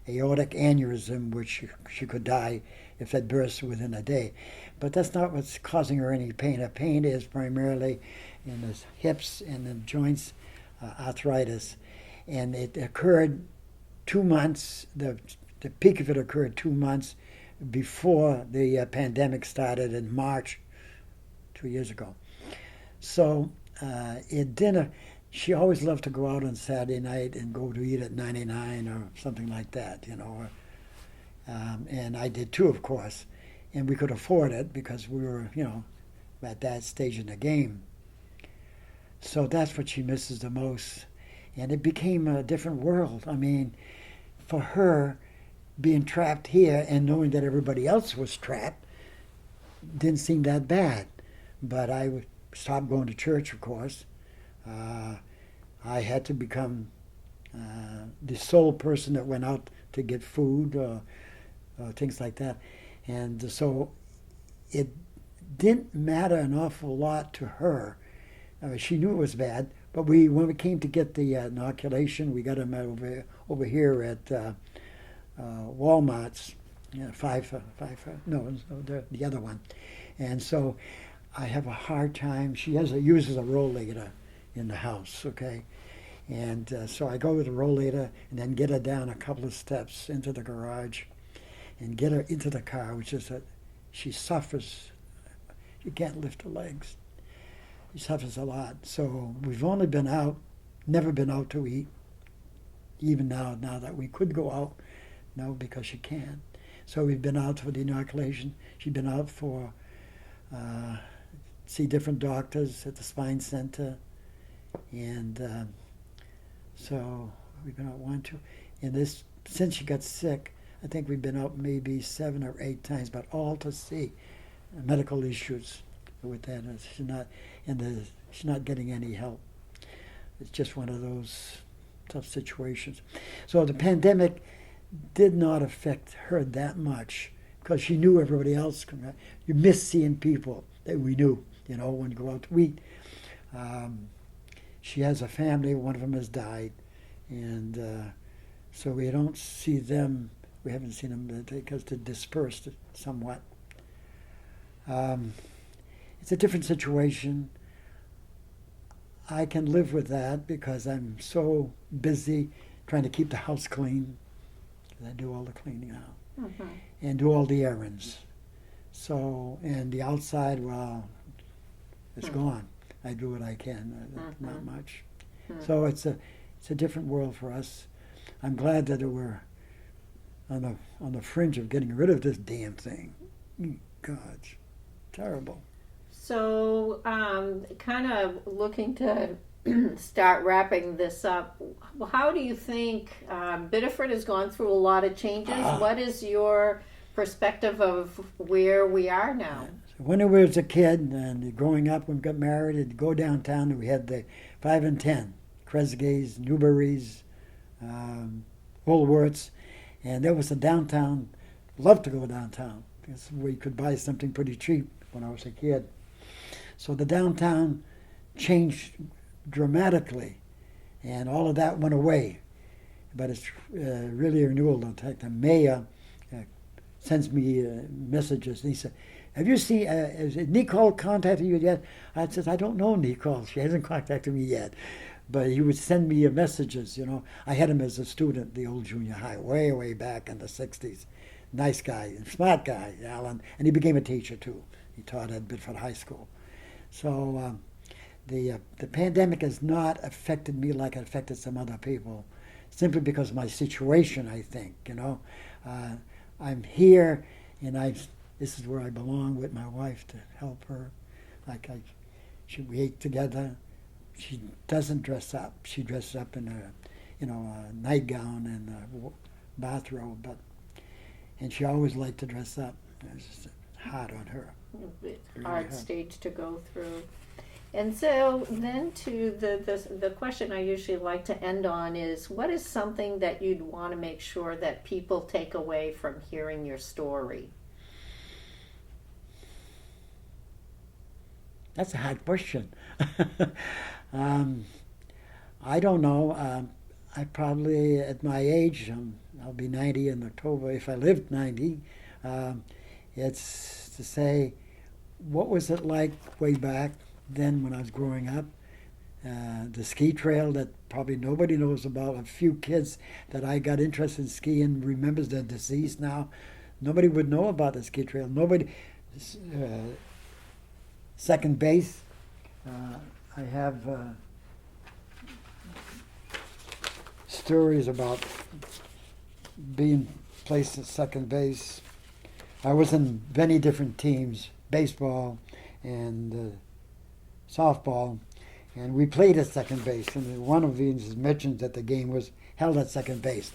aortic aneurysm, which she could die if that burst within a day. But that's not what's causing her any pain. Her pain is primarily in the hips and the joints, arthritis. And it occurred 2 months, the peak of it occurred 2 months before the pandemic started in March 2 years ago. So it didn't. She always loved to go out on Saturday night and go to eat at 99 or something like that, you know. And I did too, of course. And we could afford it because we were, you know, at that stage in the game. So that's what she misses the most. And it became a different world. I mean, for her, being trapped here and knowing that everybody else was trapped didn't seem that bad. But I stopped going to church, of course. I had to become the sole person that went out to get food, things like that. And so it didn't matter an awful lot to her. She knew it was bad, but when we came to get the inoculation, we got them over here at Walmart's, the other one. And so I have a hard time. She uses a rollator in the house, okay? And so I go with the rollator and then get her down a couple of steps into the garage and get her into the car, which is that she suffers. She can't lift her legs. She suffers a lot. So we've only been out, never been out to eat, even now that we could go out, no, because she can't. So we've been out for the inoculation. She's been out for see different doctors at the spine center, and so we've been out 1, 2, and this since she got sick, I think we've been out maybe 7 or 8 times, but all to see medical issues with that. She's not getting any help. It's just one of those tough situations. So the pandemic did not affect her that much because she knew everybody else. You miss seeing people that we knew, you know, when you go out to eat. She has a family. One of them has died, and so we don't see them. We haven't seen them because they're dispersed somewhat. Um, it's a different situation. I can live with that because I'm so busy trying to keep the house clean. I do all the cleaning now Mm-hmm. and do all the errands. So, and the outside, well, it's gone. I do what I can, not much. So it's a different world for us. I'm glad that we're on the fringe of getting rid of this damn thing. God, it's terrible. So, kind of looking to start wrapping this up, how do you think Biddeford has gone through a lot of changes? What is your perspective of where we are now? So when I was a kid and growing up, when we got married, I'd go downtown and we had the 5 and 10, Kresge's, Newberry's, Woolworths, and there was a downtown. Loved to go downtown because we could buy something pretty cheap when I was a kid. So the downtown changed dramatically, and all of that went away. But it's really renewal. In fact, the mayor sends me messages, and he said, "Have you seen? Has Nicole contacted you yet?" I said, "I don't know Nicole. She hasn't contacted me yet." But he would send me messages. You know, I had him as a student at the old junior high, way back in the '60s. Nice guy, smart guy, Alan, and he became a teacher too. He taught at Biddeford High School. So the pandemic has not affected me like it affected some other people, simply because of my situation. I think I'm here, and this is where I belong with my wife to help her. We ate together. She doesn't dress up. She dresses up in a nightgown and a bathrobe, and she always liked to dress up. It's just hard on her. Hard stage to go through. And so then to the question I usually like to end on is, what is something that you'd want to make sure that people take away from hearing your story? That's a hard question. I don't know. I probably, at my age, I'll be 90 in October. If I lived 90, it's to say, what was it like way back then when I was growing up? The ski trail that probably nobody knows about. A few kids that I got interested in skiing remembers they're deceased now. Nobody would know about the ski trail. Nobody. Second base. I have stories about being placed at second base. I was in many different teams, baseball and softball, and we played at second base. And one of these mentioned that the game was held at second base.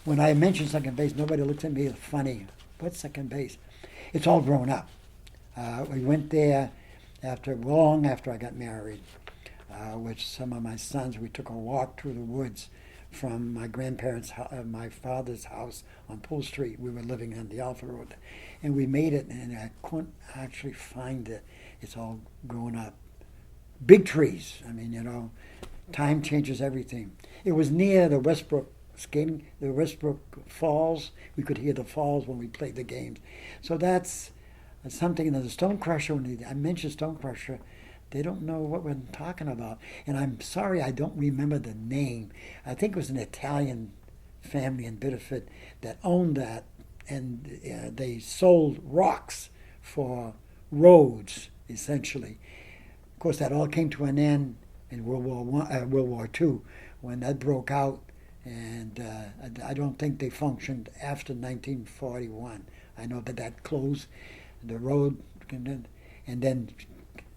When I mentioned second base, nobody looked at me funny. What's second base? It's all grown up. We went there long after I got married, with some of my sons. We took a walk through the woods from my my father's house on Pool Street. We were living on the Alpha Road, and we made it, and I couldn't actually find it. It's all grown up. Big trees. I mean, time changes everything. It was near the Westbrook Falls. We could hear the falls when we played the games. So that's something that the Stone Crusher, when I mentioned Stone Crusher, they don't know what we're talking about. And I'm sorry I don't remember the name. I think it was an Italian family in Biddeford that owned that, and they sold rocks for roads, essentially. Of course, that all came to an end in World War II, when that broke out, and I don't think they functioned after 1941. I know that closed the road, and then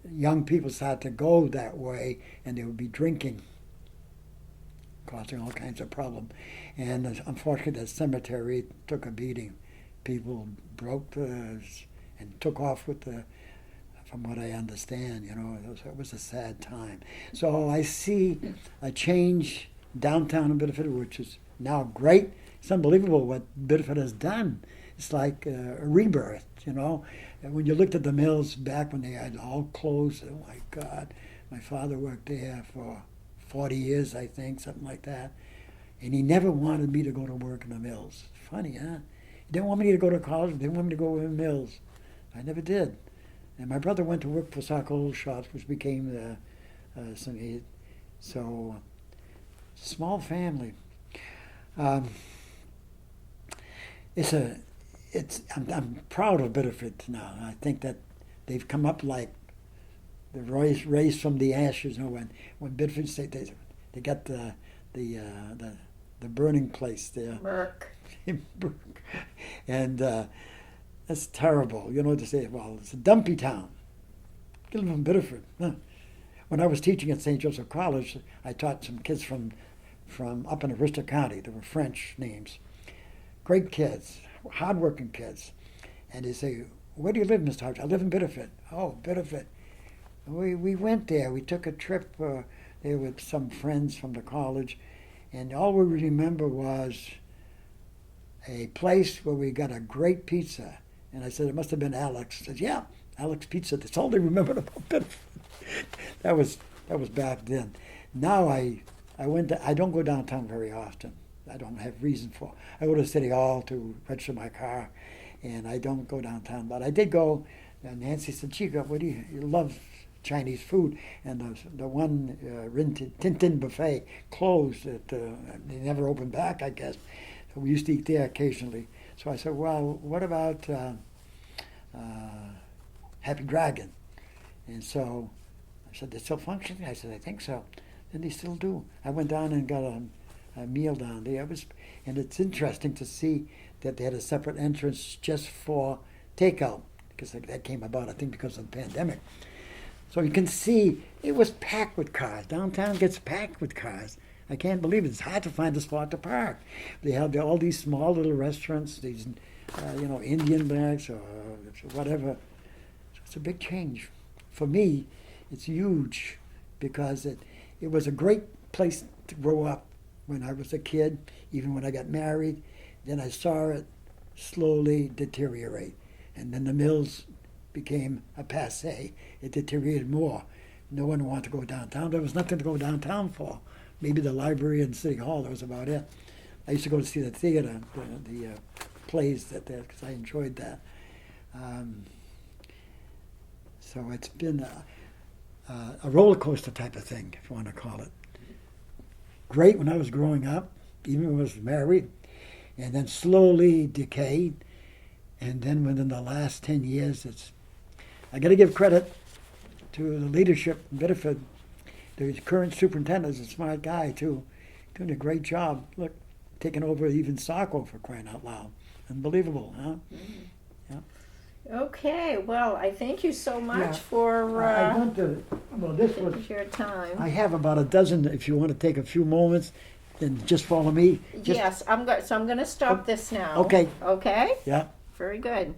young people started to go that way, and they would be drinking, causing all kinds of problems. And unfortunately, that cemetery took a beating. People broke and took off with from what I understand, it was a sad time. So I see a change downtown in Biddeford, which is now great. It's unbelievable what Biddeford has done. It's like a rebirth, And when you looked at the mills back when they had all closed, oh my God, my father worked there for 40 years, I think, something like that. And he never wanted me to go to work in the mills. Funny, huh? He didn't want me to go to college. He didn't want me to go in the mills. I never did. And my brother went to work for Sokol Shops, which became so small family. I'm proud of Biddeford now. I think that they've come up like the raised from the ashes. You know, when Biddeford State they got the burning place there. Merck. And that's terrible. You know, to say, well, it's a dumpy town. You live in Biddeford. Huh. When I was teaching at St. Joseph College, I taught some kids from up in Aroostook County. They were French names. Great kids, hardworking kids. And they say, where do you live, Mr. Hodge? I live in Biddeford. Oh, Biddeford. We went there. We took a trip there with some friends from the college. And all we remember was a place where we got a great pizza. And I said, it must have been Alex. He said, yeah, Alex Pizza. That's all they remembered about Biddeford. That was back then. Now I don't go downtown very often. I don't have reason for. I go to City Hall to register my car, and I don't go downtown. But I did go. And Nancy said, "Chica, what do you love Chinese food?" And the one Rin Tin Tin buffet closed. They never opened back, I guess. So we used to eat there occasionally. So I said, "Well, what about Happy Dragon?" And so I said, "They're still functioning?" I said, "I think so." And they still do. I went down and got a meal down there. And it's interesting to see that they had a separate entrance just for takeout, because that came about, I think, because of the pandemic. So you can see it was packed with cars. Downtown gets packed with cars. I can't believe it. It's hard to find a spot to park. They have all these small little restaurants, these Indian bags or whatever. So it's a big change. For me, it's huge because it was a great place to grow up when I was a kid, even when I got married. Then I saw it slowly deteriorate. And then the mills became a passé. It deteriorated more. No one wanted to go downtown. There was nothing to go downtown for. Maybe the library and City Hall, that was about it. I used to go to see the theater, the plays because I enjoyed that. So it's been a roller coaster type of thing, if you want to call it. Great when I was growing up, even when I was married, and then slowly decayed. And then within the last 10 years, I got to give credit to the leadership in Biddeford. The current superintendent is a smart guy, too, doing a great job. Look, taking over even Saco, for crying out loud. Unbelievable, huh? Mm-hmm. Yeah. Okay, well, I thank you so much for... I want to... Well, this was... your time. I have about a dozen, if you want to take a few moments, then just follow me. Yes, I'm going to stop this now. Okay. Okay? Yeah. Very good.